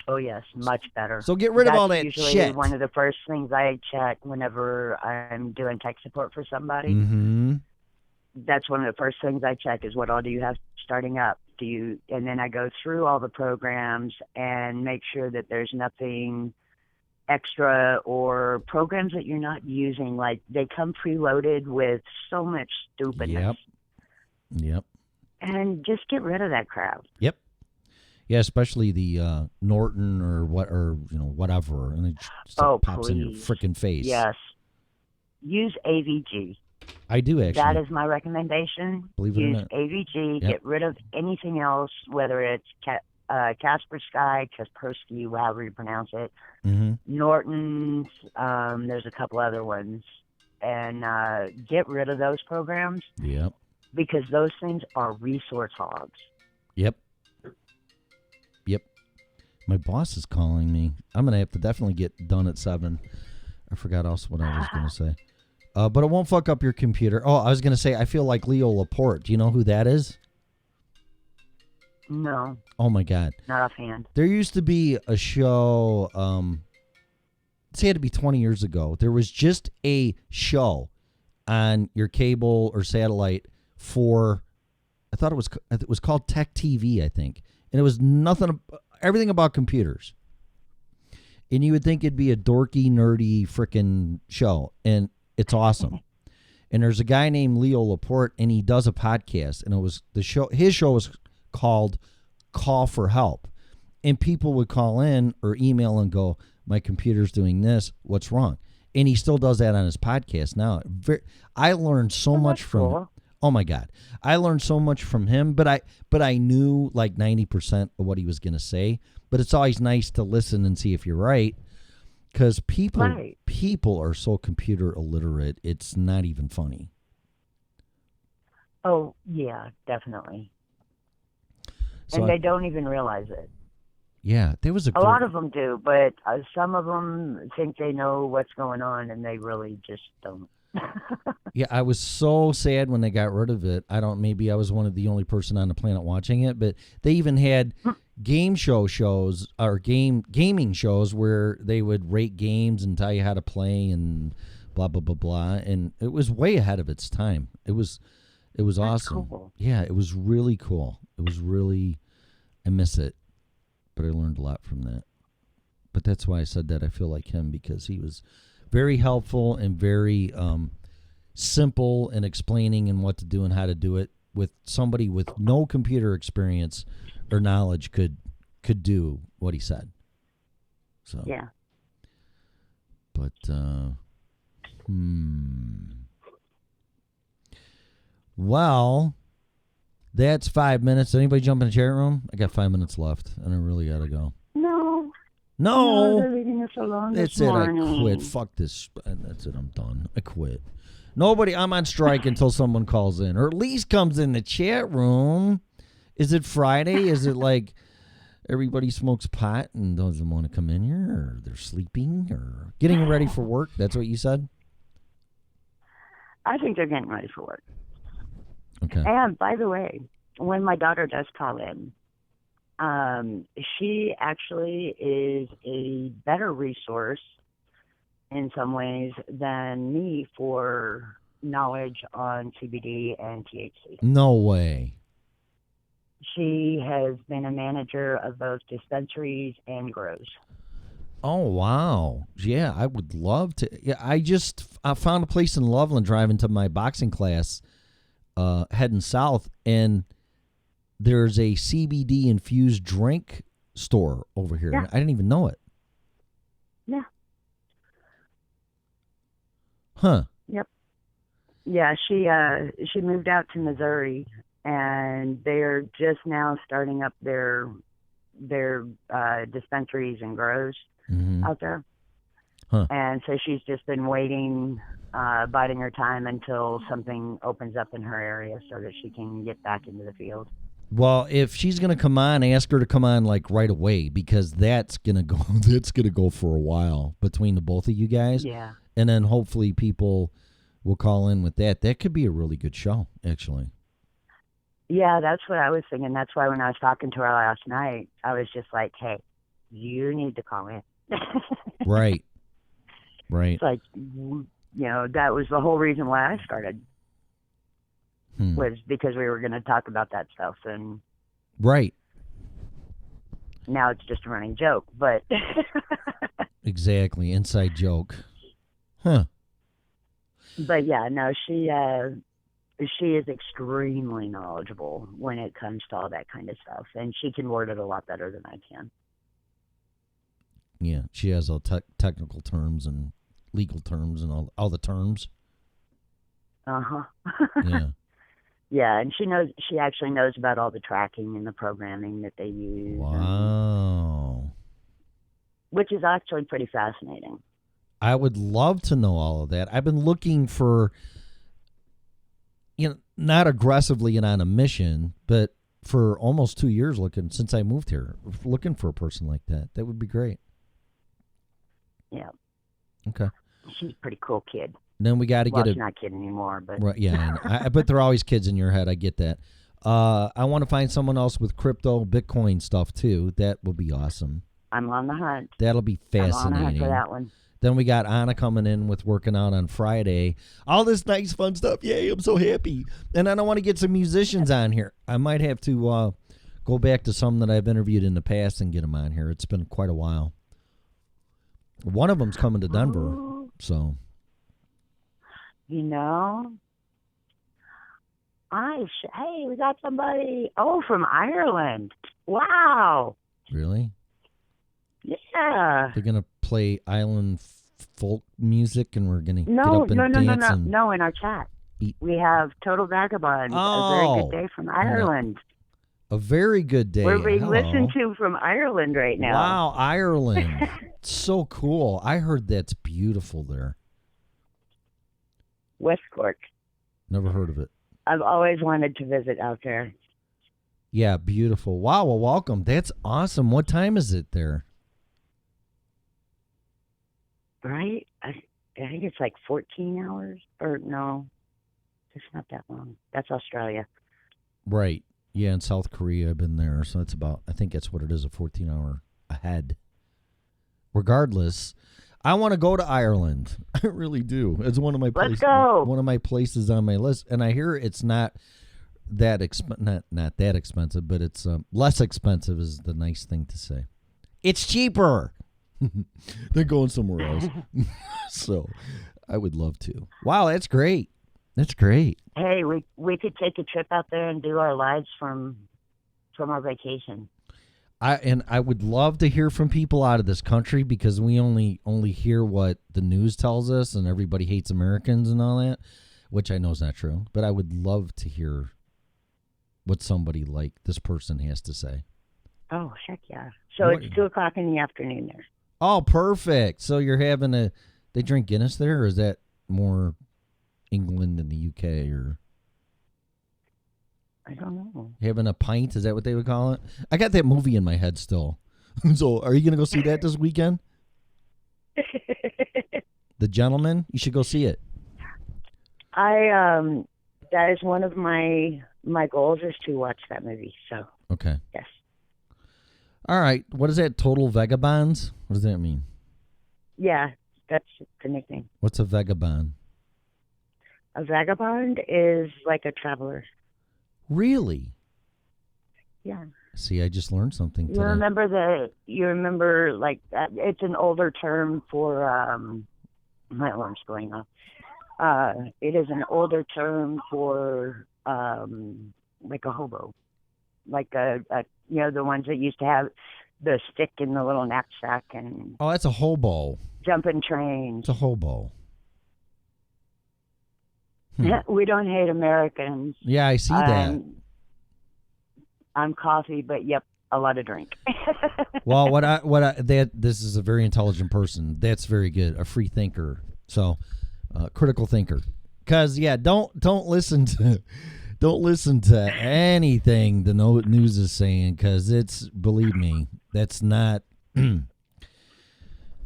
Oh yes, much better. So get rid of all that usually shit. One of the first things I check whenever I'm doing tech support for somebody. Mm-hmm. That's one of the first things I check is what all do you have starting up? And then I go through all the programs and make sure that there's nothing extra or programs that you're not using. Like they come preloaded with so much stupidness. Yep. And just get rid of that crap. Yep. Yeah, especially the Norton or whatever, and it just pops in your freaking face. Yes. Use AVG. I do actually. That is my recommendation. Believe it or not. Use AVG. Yep. Get rid of anything else, whether it's Kaspersky, Kaspersky, however you pronounce it. Mm-hmm. Norton's. There's a couple other ones, and get rid of those programs. Yep. Because those things are resource hogs. Yep. My boss is calling me. I'm going to have to definitely get done at 7. I forgot also what I was going to say. But it won't fuck up your computer. Oh, I was going to say, I feel like Leo Laporte. Do you know who that is? No. Oh, my God. Not offhand. There used to be a show, it had to be 20 years ago. There was just a show on your cable or satellite for, I thought it was called Tech TV, I think. And it was everything about computers. And you would think it'd be a dorky, nerdy freaking show. And it's awesome. And there's a guy named Leo Laporte, and he does a podcast. And his show was called Call for Help. And people would call in or email and go, my computer's doing this. What's wrong? And he still does that on his podcast now. I learned so much from him. Oh my God. I learned so much from him, but I knew like 90% of what he was going to say, but it's always nice to listen and see if you're right, because people are so computer illiterate. It's not even funny. Oh yeah, definitely. So and they don't even realize it. Yeah, there was a lot of them do, but some of them think they know what's going on, and they really just don't. Yeah, I was so sad when they got rid of it. Maybe I was one of the only person on the planet watching it, but they even had gaming shows where they would rate games and tell you how to play and blah blah blah blah, and it was way ahead of its time. It was awesome. Cool. Yeah, it was really cool. I miss it, but I learned a lot from that. But that's why I said that I feel like him, because he was very helpful and very simple in explaining and what to do and how to do it, with somebody with no computer experience or knowledge could do what he said. So yeah. But well, that's 5 minutes. Anybody jump in the chat room? I got 5 minutes left, and I really gotta go. No, they're leaving us alone that's this it. morning. I quit. Fuck this. That's it. I'm done. I quit. I'm on strike until someone calls in, or at least comes in the chat room. Is it Friday? Is it like everybody smokes pot and doesn't want to come in here, or they're sleeping, or getting ready for work? That's what you said? I think they're getting ready for work. Okay. And by the way, when my daughter does call in, she actually is a better resource in some ways than me for knowledge on CBD and THC. No way. She has been a manager of both dispensaries and grows. Oh, wow. Yeah, I would love to. Yeah, I found a place in Loveland driving to my boxing class, heading south, and there's a CBD infused drink store over here. Yeah. I didn't even know it. Yeah. Huh. Yep. Yeah, she moved out to Missouri, and they're just now starting up their dispensaries and grows out there. Huh. And so she's just been waiting, biding her time until something opens up in her area so that she can get back into the field. Well, if she's gonna come on, ask her to come on like right away, because that's gonna go for a while between the both of you guys. Yeah. And then hopefully people will call in with that. That could be a really good show, actually. Yeah, that's what I was thinking. That's why when I was talking to her last night, I was just like, hey, you need to call in. Right. It's like, that was the whole reason why I started, was because we were going to talk about that stuff. And right. now it's just a running joke, but. Exactly. Inside joke. Huh. But yeah, no, she is extremely knowledgeable when it comes to all that kind of stuff, and she can word it a lot better than I can. Yeah, she has all technical terms and legal terms and all the terms. Uh-huh. Yeah. Yeah, and she actually knows about all the tracking and the programming that they use. Wow. Which is actually pretty fascinating. I would love to know all of that. I've been looking for, not aggressively and on a mission, but for almost 2 years since I moved here, looking for a person like that. That would be great. Yeah. Okay. She's a pretty cool kid. Then we got to Well, get she's not kid anymore, but. Right, yeah, but there are always kids in your head. I get that. I want to find someone else with crypto, Bitcoin stuff too. That will be awesome. I'm on the hunt. That'll be fascinating. I'm on the hunt for that one. Then we got Anna coming in with working out on Friday. All this nice fun stuff. Yay, I'm so happy. And I want to get some musicians on here. I might have to go back to some that I've interviewed in the past and get them on here. It's been quite a while. One of them's coming to Denver, so. Hey, we got somebody. Oh, from Ireland. Wow. Really? Yeah. They're going to play island folk music, and we're going to get up and dance. No, in our chat. We have Total Vagabond. A very good day from Ireland. A very good day. We're being listened to from Ireland right now. Wow, Ireland. So cool. I heard that's beautiful there. West Cork. Never heard of it. I've always wanted to visit out there. Yeah, beautiful. Wow, well, welcome. That's awesome. What time is it there? Right? I think it's like 14 hours. Or no, it's not that long. That's Australia. Right. Yeah, in South Korea, I've been there. So it's about, I think that's what it is, a 14-hour ahead. Regardless, I want to go to Ireland. I really do. It's one of my Let's go. One of my places on my list, and I hear it's not that not that expensive, but it's less expensive is the nice thing to say. It's cheaper than going somewhere else. So, I would love to. Wow, that's great. That's great. Hey, we could take a trip out there and do our lives from our vacation. I would love to hear from people out of this country, because we only hear what the news tells us, and everybody hates Americans and all that, which I know is not true. But I would love to hear what somebody like this person has to say. Oh, heck yeah. So it's 2:00 in the afternoon there. Oh, perfect. So you're having they drink Guinness there, or is that more England and the UK, or? I don't know. Having a pint, is that what they would call it? I got that movie in my head still. So are you going to go see that this weekend? The Gentleman? You should go see it. That is one of my goals, is to watch that movie. So. Okay. Yes. All right. What is that? Total Vagabonds? What does that mean? Yeah, that's the nickname. What's a vagabond? A vagabond is like a traveler. Really? Yeah. See, I just learned something today. You remember like it's an older term for my alarm's going off. It is an older term for like a hobo, like a the ones that used to have the stick in the little knapsack and Oh, that's a hobo. jumping trains. It's a hobo. We don't hate Americans. Yeah, I see that. I'm coffee, but yep, a lot of drink. Well, this is a very intelligent person. That's very good. A free thinker. So, critical thinker. Because don't listen to anything the news is saying. Because believe me, that's not.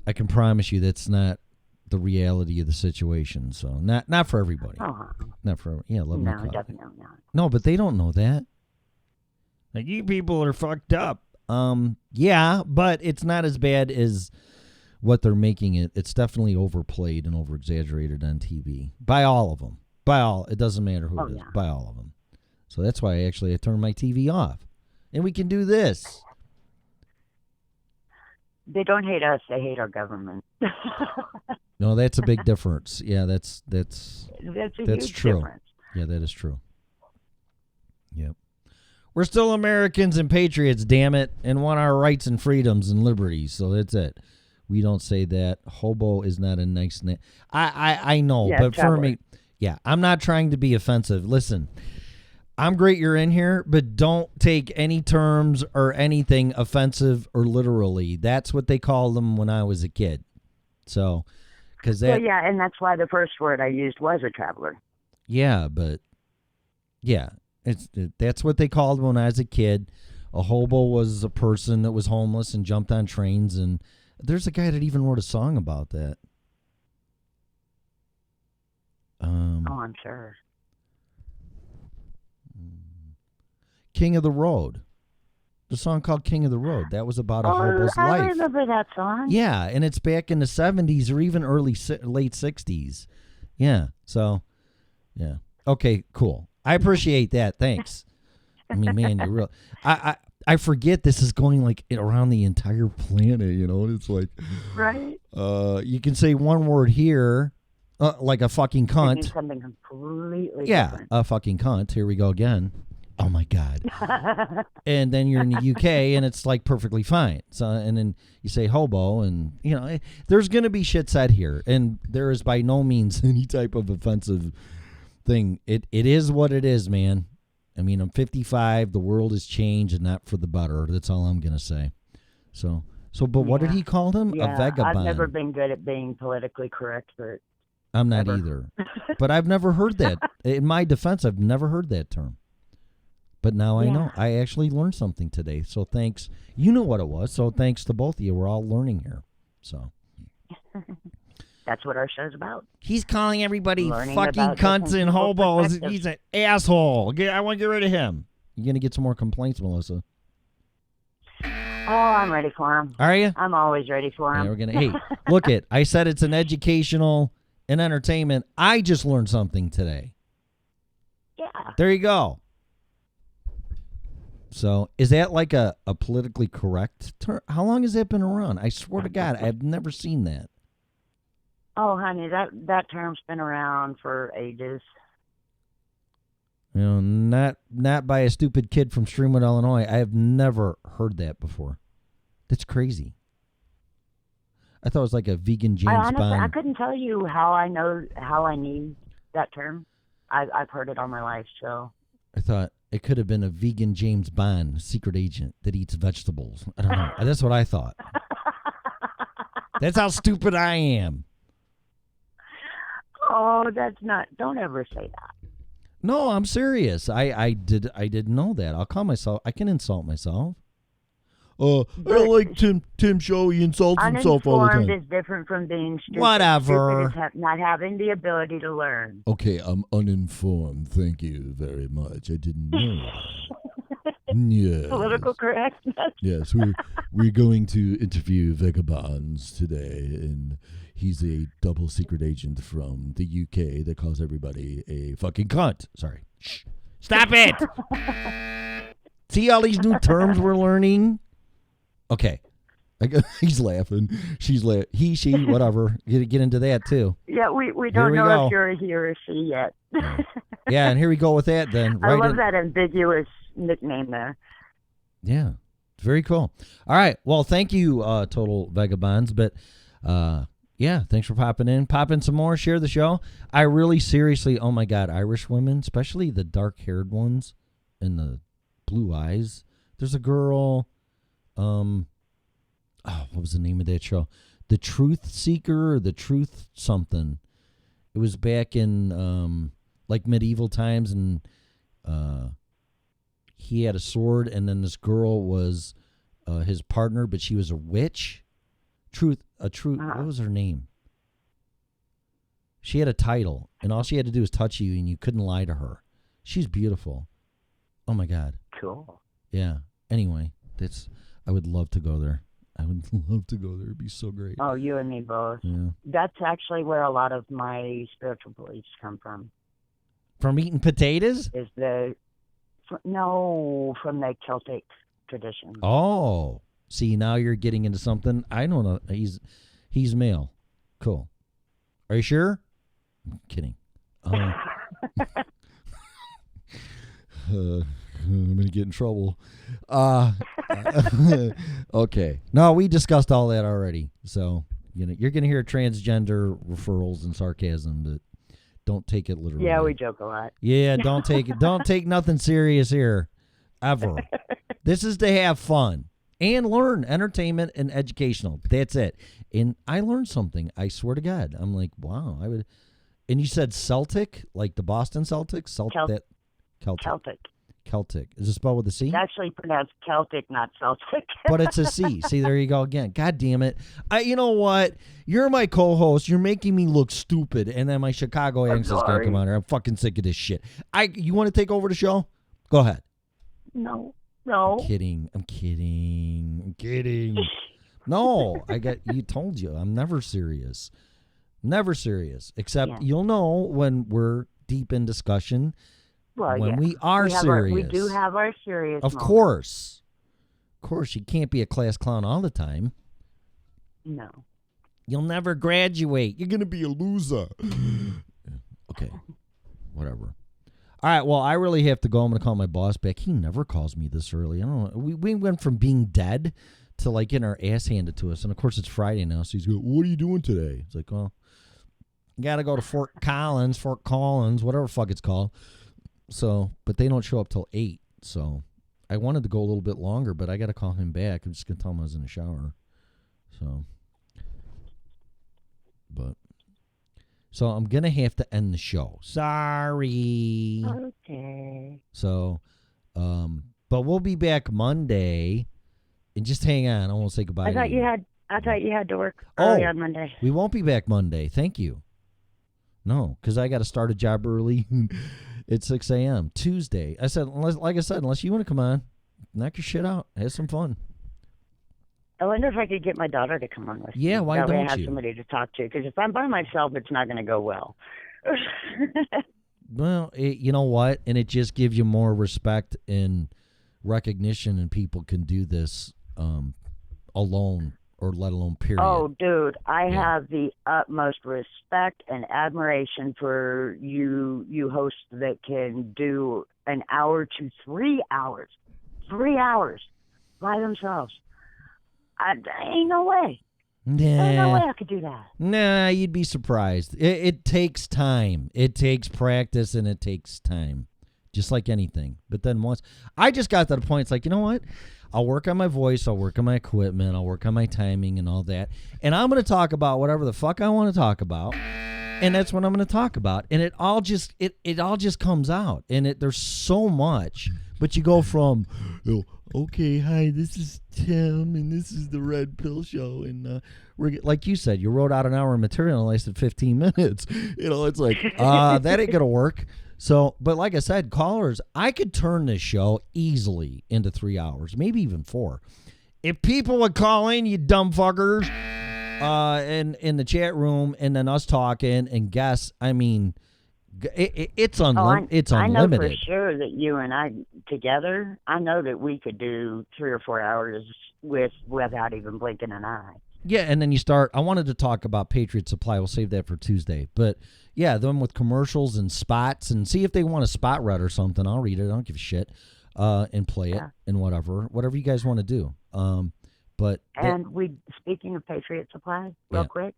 I can promise you that's not the reality of the situation. So not for everybody. Not for love no, coffee. definitely not. No, but they don't know that. Like, you people are fucked up. Yeah, but it's not as bad as what they're making it. It's definitely overplayed and over-exaggerated on TV. By all of them. It doesn't matter who it is. By all of them. So that's why I turned my TV off. And we can do this. They don't hate us. They hate our government. No, that's a big difference. Yeah, that's huge true. Difference. Yeah, that is true. Yep. We're still Americans and patriots, damn it, and want our rights and freedoms and liberties. So that's it. We don't say that. Hobo is not a nice name. I know, but for me, I'm not trying to be offensive. Listen, I'm great you're in here, but don't take any terms or anything offensive or literally. That's what they called them when I was a kid. So, because that. Well, yeah, and that's why the first word I used was a traveler. Yeah, but yeah. That's what they called when I was a kid. A hobo was a person that was homeless and jumped on trains, and there's a guy that even wrote a song about that. I'm sure. King of the Road. The song called King of the Road. That was about a hobo's life. I remember that song. Yeah, and it's back in the 70s or even late 60s. Yeah, so, yeah. Okay, cool. I appreciate that. Thanks. I mean, man, you're real. I forget this is going like around the entire planet, It's like, right. You can say one word here, like a fucking cunt. Something completely different. A fucking cunt. Here we go again. Oh my God. And then you're in the UK and it's like perfectly fine. So, and then you say hobo and, there's going to be shit said here. And there is by no means any type of offensive thing. It is what it is, man. I mean, I'm 55. The world has changed, and not for the better. That's all I'm gonna say. But what did he call him? Yeah, a vagabond. I've never been good at being politically correct, but I'm not either. But I've never heard that. In my defense, I've never heard that term. But now I know. I actually learned something today. So thanks. You know what it was. So thanks to both of you. We're all learning here. So. That's what our show's about. He's calling everybody Learning fucking cunts and hobos. He's an asshole. I want to get rid of him. You're going to get some more complaints, Melissa. Oh, I'm ready for him. Are you? I'm always ready for him. Yeah, we're gonna. Hey, look it. I said it's an educational and entertainment. I just learned something today. Yeah. There you go. So, is that like a politically correct term? How long has that been around? I swear to God, I've never seen that. Oh, honey, that term's been around for ages. Not by a stupid kid from Streamwood, Illinois. I have never heard that before. That's crazy. I thought it was like a vegan James Bond. I couldn't tell you how I need that term. I've heard it all my life, so. I thought it could have been a vegan James Bond secret agent that eats vegetables. I don't know. That's what I thought. That's how stupid I am. Oh, that's not. Don't ever say that. No, I'm serious. I didn't know that. I'll call myself. I can insult myself. I like Tim Show. He insults himself all the time. Uninformed is different from being stupid. Whatever. Stupid is not having the ability to learn. Okay, I'm uninformed. Thank you very much. I didn't know that. Yes. Political correctness. Yes, we're going to interview Vagabonds today, and he's a double secret agent from the UK that calls everybody a fucking cunt. Sorry. Shh. Stop it! See all these new terms we're learning? Okay. He's laughing. She's laughing. He, she, whatever. Get into that, too. Yeah, we don't know if you're a he or a she yet. Yeah, and here we go with that then. I love that ambiguous nickname there. Yeah, very cool. All right, well, thank you, Total Vagabonds. But, yeah, thanks for popping in. Pop in some more. Share the show. I really seriously, oh, my God, Irish women, especially the dark-haired ones and the blue eyes. There's a girl, what was the name of that show? The Truth Seeker or The Truth something. It was back in, like, medieval times, and he had a sword, and then this girl was his partner, but she was a witch. What was her name? She had a title, and all she had to do was touch you, and you couldn't lie to her. She's beautiful. Oh, my God. Cool. Yeah. Anyway, I would love to go there. I would love to go there. It'd be so great. Oh, you and me both. Yeah. That's actually where a lot of my spiritual beliefs come from. From eating potatoes? From the Celtic tradition. Oh. See, now you're getting into something. I don't know. He's male. Cool. Are you sure? I'm kidding. I'm going to get in trouble. Okay. No, we discussed all that already. So, you're going to hear transgender referrals and sarcasm, but don't take it literally. Yeah, we joke a lot. Yeah, don't take nothing serious here, ever. This is to have fun and learn, entertainment and educational. That's it. And I learned something. I swear to God. I'm like, wow. And you said Celtic, like the Boston Celtics? Celtic. Is it spelled with a C? It's actually pronounced Celtic, not Celtic. But it's a C. See, there you go again. God damn it. You know what? You're my co-host. You're making me look stupid. And then my Chicago accent's going to come on here. I'm fucking sick of this shit. You want to take over the show? Go ahead. No. I'm kidding. No, you told you. I'm never serious. Never serious. Except you'll know when we're deep in discussion. Well, when we are serious. We do have our serious Of moments. course, you can't be a class clown all the time. No. You'll never graduate. You're going to be a loser. Okay, whatever. All right, well, I really have to go. I'm going to call my boss back. He never calls me this early. I don't know. We went from being dead to, like, getting our ass handed to us. And, of course, it's Friday now, so he's going, what are you doing today? It's like, well, got to go to Fort Collins, whatever the fuck it's called. So, but they don't show up till 8. So, I wanted to go a little bit longer, but I got to call him back. I'm just going to tell him I was in the shower. So I'm going to have to end the show. Sorry. Okay. So, but we'll be back Monday. And just hang on. I won't say goodbye. I thought you had to work early on Monday. We won't be back Monday. Thank you. No, because I got to start a job early. It's 6 a.m. Tuesday. I said, unless you want to come on, knock your shit out. Have some fun. I wonder if I could get my daughter to come on with me. Yeah, why that way don't I have you? somebody to talk to. Because if I'm by myself, it's not going to go well. Well, you know what? And it just gives you more respect and recognition, and people can do this alone, or let alone period. Oh, dude, I have the utmost respect and admiration for you hosts that can do an hour to 3 hours. 3 hours by themselves. Ain't no way. Ain't no way I could do that. Nah, you'd be surprised. It takes time. It takes practice, and it takes time. Just like anything. But then once, I just got to the point, it's like, you know what? I'll work on my voice, I'll work on my equipment, I'll work on my timing and all that. And I'm going to talk about whatever the fuck I want to talk about. And that's what I'm going to talk about. And it all just comes out. And there's so much. But you go from, okay, hi, this is Tim, and this is the Red Pill Show. And we're like you said, you wrote out an hour of material and lasted 15 minutes. It's like, that ain't going to work. So, but like I said, callers, I could turn this show easily into 3 hours, maybe even 4. If people would call in, you dumb fuckers, in the chat room, and then us talking and guess, I mean, it's it's I know for unlimited. sure that you and I together, I know that we could do 3 or 4 hours without even blinking an eye. Yeah, and then I wanted to talk about Patriot Supply. We'll save that for Tuesday. But, yeah, them with commercials and spots, and see if they want a spot read or something. I'll read it. I don't give a shit. And play it and whatever you guys want to do. Speaking of Patriot Supply, real quick,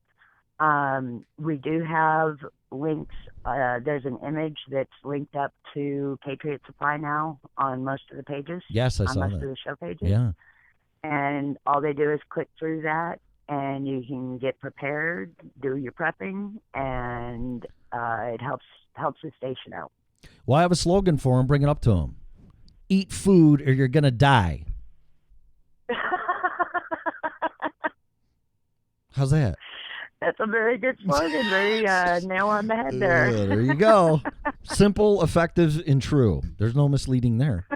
we do have links. There's an image that's linked up to Patriot Supply now on most of the pages. Yes, I saw most that. of the show pages. Yeah. And all they do is click through that, and you can get prepared, do your prepping, and it helps the station out. Well, I have a slogan for them. Bring it up to them. Eat food or you're going to die. How's that? That's a very good slogan. Very nail on the head there. There you go. Simple, effective, and true. There's no misleading there.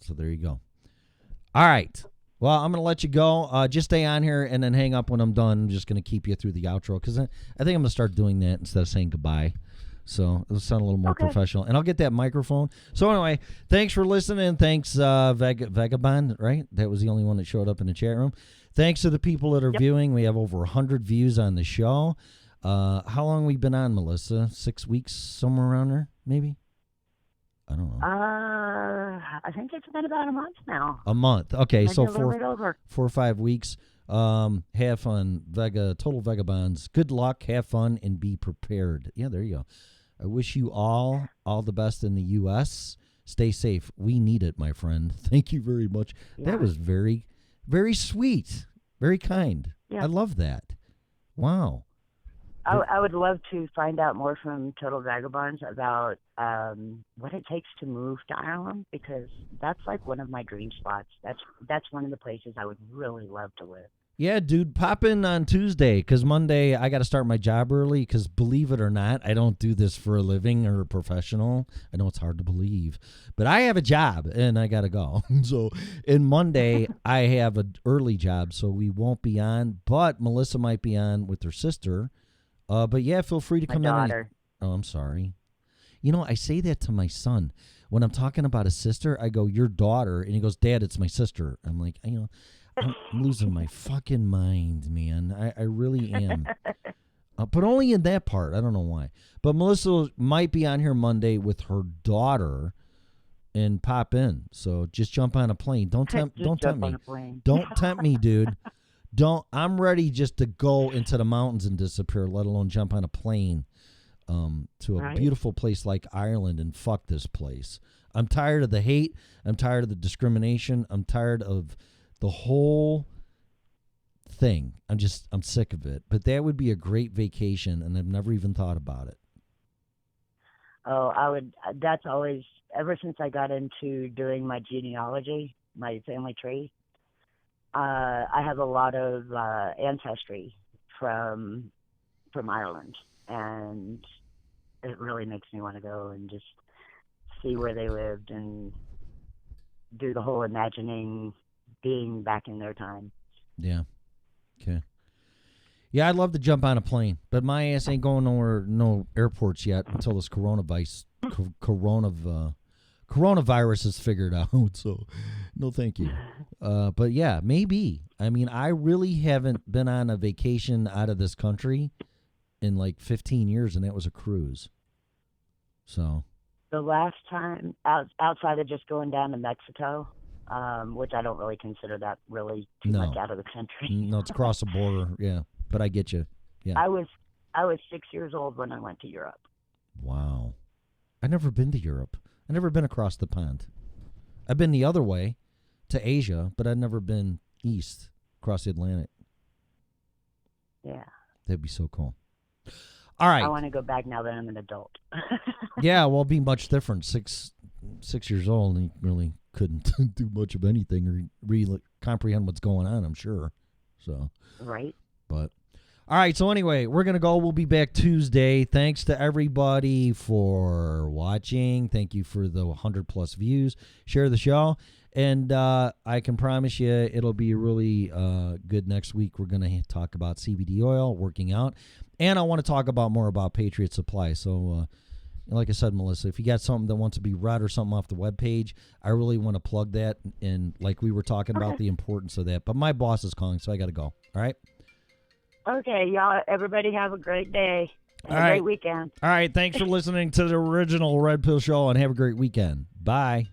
So there you go. All right. Well, I'm going to let you go. Just stay on here and then hang up when I'm done. I'm just going to keep you through the outro because I think I'm going to start doing that instead of saying goodbye. So it'll sound a little more professional. And I'll get that microphone. So anyway, thanks for listening. Thanks, Vagabond, right? That was the only one that showed up in the chat room. Thanks to the people that are viewing. We have over 100 views on the show. How long have we been on, Melissa? 6 weeks, somewhere around there, maybe? I don't know. I think it's been about a month now. A month. Okay, maybe so a little bit over. 4 or 5 weeks. Have fun, total vagabonds. Good luck, have fun, and be prepared. Yeah, there you go. I wish you all the best in the U.S. Stay safe. We need it, my friend. Thank you very much. Yeah. That was very, very sweet, very kind. Yeah. I love that. Wow. I would love to find out more from Total Vagabonds about what it takes to move to Ireland, because that's like one of my dream spots. That's one of the places I would really love to live. Yeah, dude, pop in on Tuesday because Monday I got to start my job early because believe it or not, I don't do this for a living or a professional. I know it's hard to believe, but I have a job and I got to go. So in Monday, I have an early job, so we won't be on, but Melissa might be on with her sister. But yeah, feel free to come in. Oh, I'm sorry. You know, I say that to my son. When I'm talking about a sister, I go, your daughter. And he goes, Dad, it's my sister. I'm like, I'm losing my fucking mind, man. I really am. But only in that part. I don't know why. But Melissa might be on here Monday with her daughter and pop in. So just jump on a plane. Don't tempt me. Don't tempt me, dude. I'm ready just to go into the mountains and disappear, let alone jump on a plane to a beautiful place like Ireland and fuck this place. I'm tired of the hate. I'm tired of the discrimination. I'm tired of the whole thing. I'm sick of it. But that would be a great vacation, and I've never even thought about it. Oh, I would. That's always, ever since I got into doing my genealogy, my family tree, I have a lot of ancestry from Ireland, and it really makes me want to go and just see where they lived and do the whole imagining being back in their time. Yeah. Okay. Yeah, I'd love to jump on a plane, but my ass ain't going nowhere, no airports yet until this coronavirus is figured out. So, no, thank you. But yeah, maybe. I mean, I really haven't been on a vacation out of this country in like 15 years, and that was a cruise. So the last time outside of just going down to Mexico, which I don't really consider that really too much out of the country. No, it's across the border. Yeah, but I get you. Yeah, I was 6 years old when I went to Europe. Wow, I've never been to Europe. I've never been across the pond. I've been the other way to Asia, but I've never been east across the Atlantic. Yeah, that'd be so cool. All right, I want to go back now that I'm an adult. Yeah, well, it'll be much different. Six years old, and you really couldn't do much of anything or really comprehend what's going on, I'm sure. So right. But All right, so anyway, we're going to go. We'll be back Tuesday. Thanks to everybody for watching. Thank you for the 100-plus views. Share the show. And I can promise you it'll be really good next week. We're going to talk about CBD oil, working out. And I want to talk about more about Patriot Supply. So, like I said, Melissa, if you got something that wants to be read or something off the webpage, I really want to plug that. And like we were talking about the importance of that. But my boss is calling, so I got to go. All right? Okay, y'all. Everybody have a great day. And All a right. great weekend. All right. Thanks for listening to the original Red Pill Show, and have a great weekend. Bye.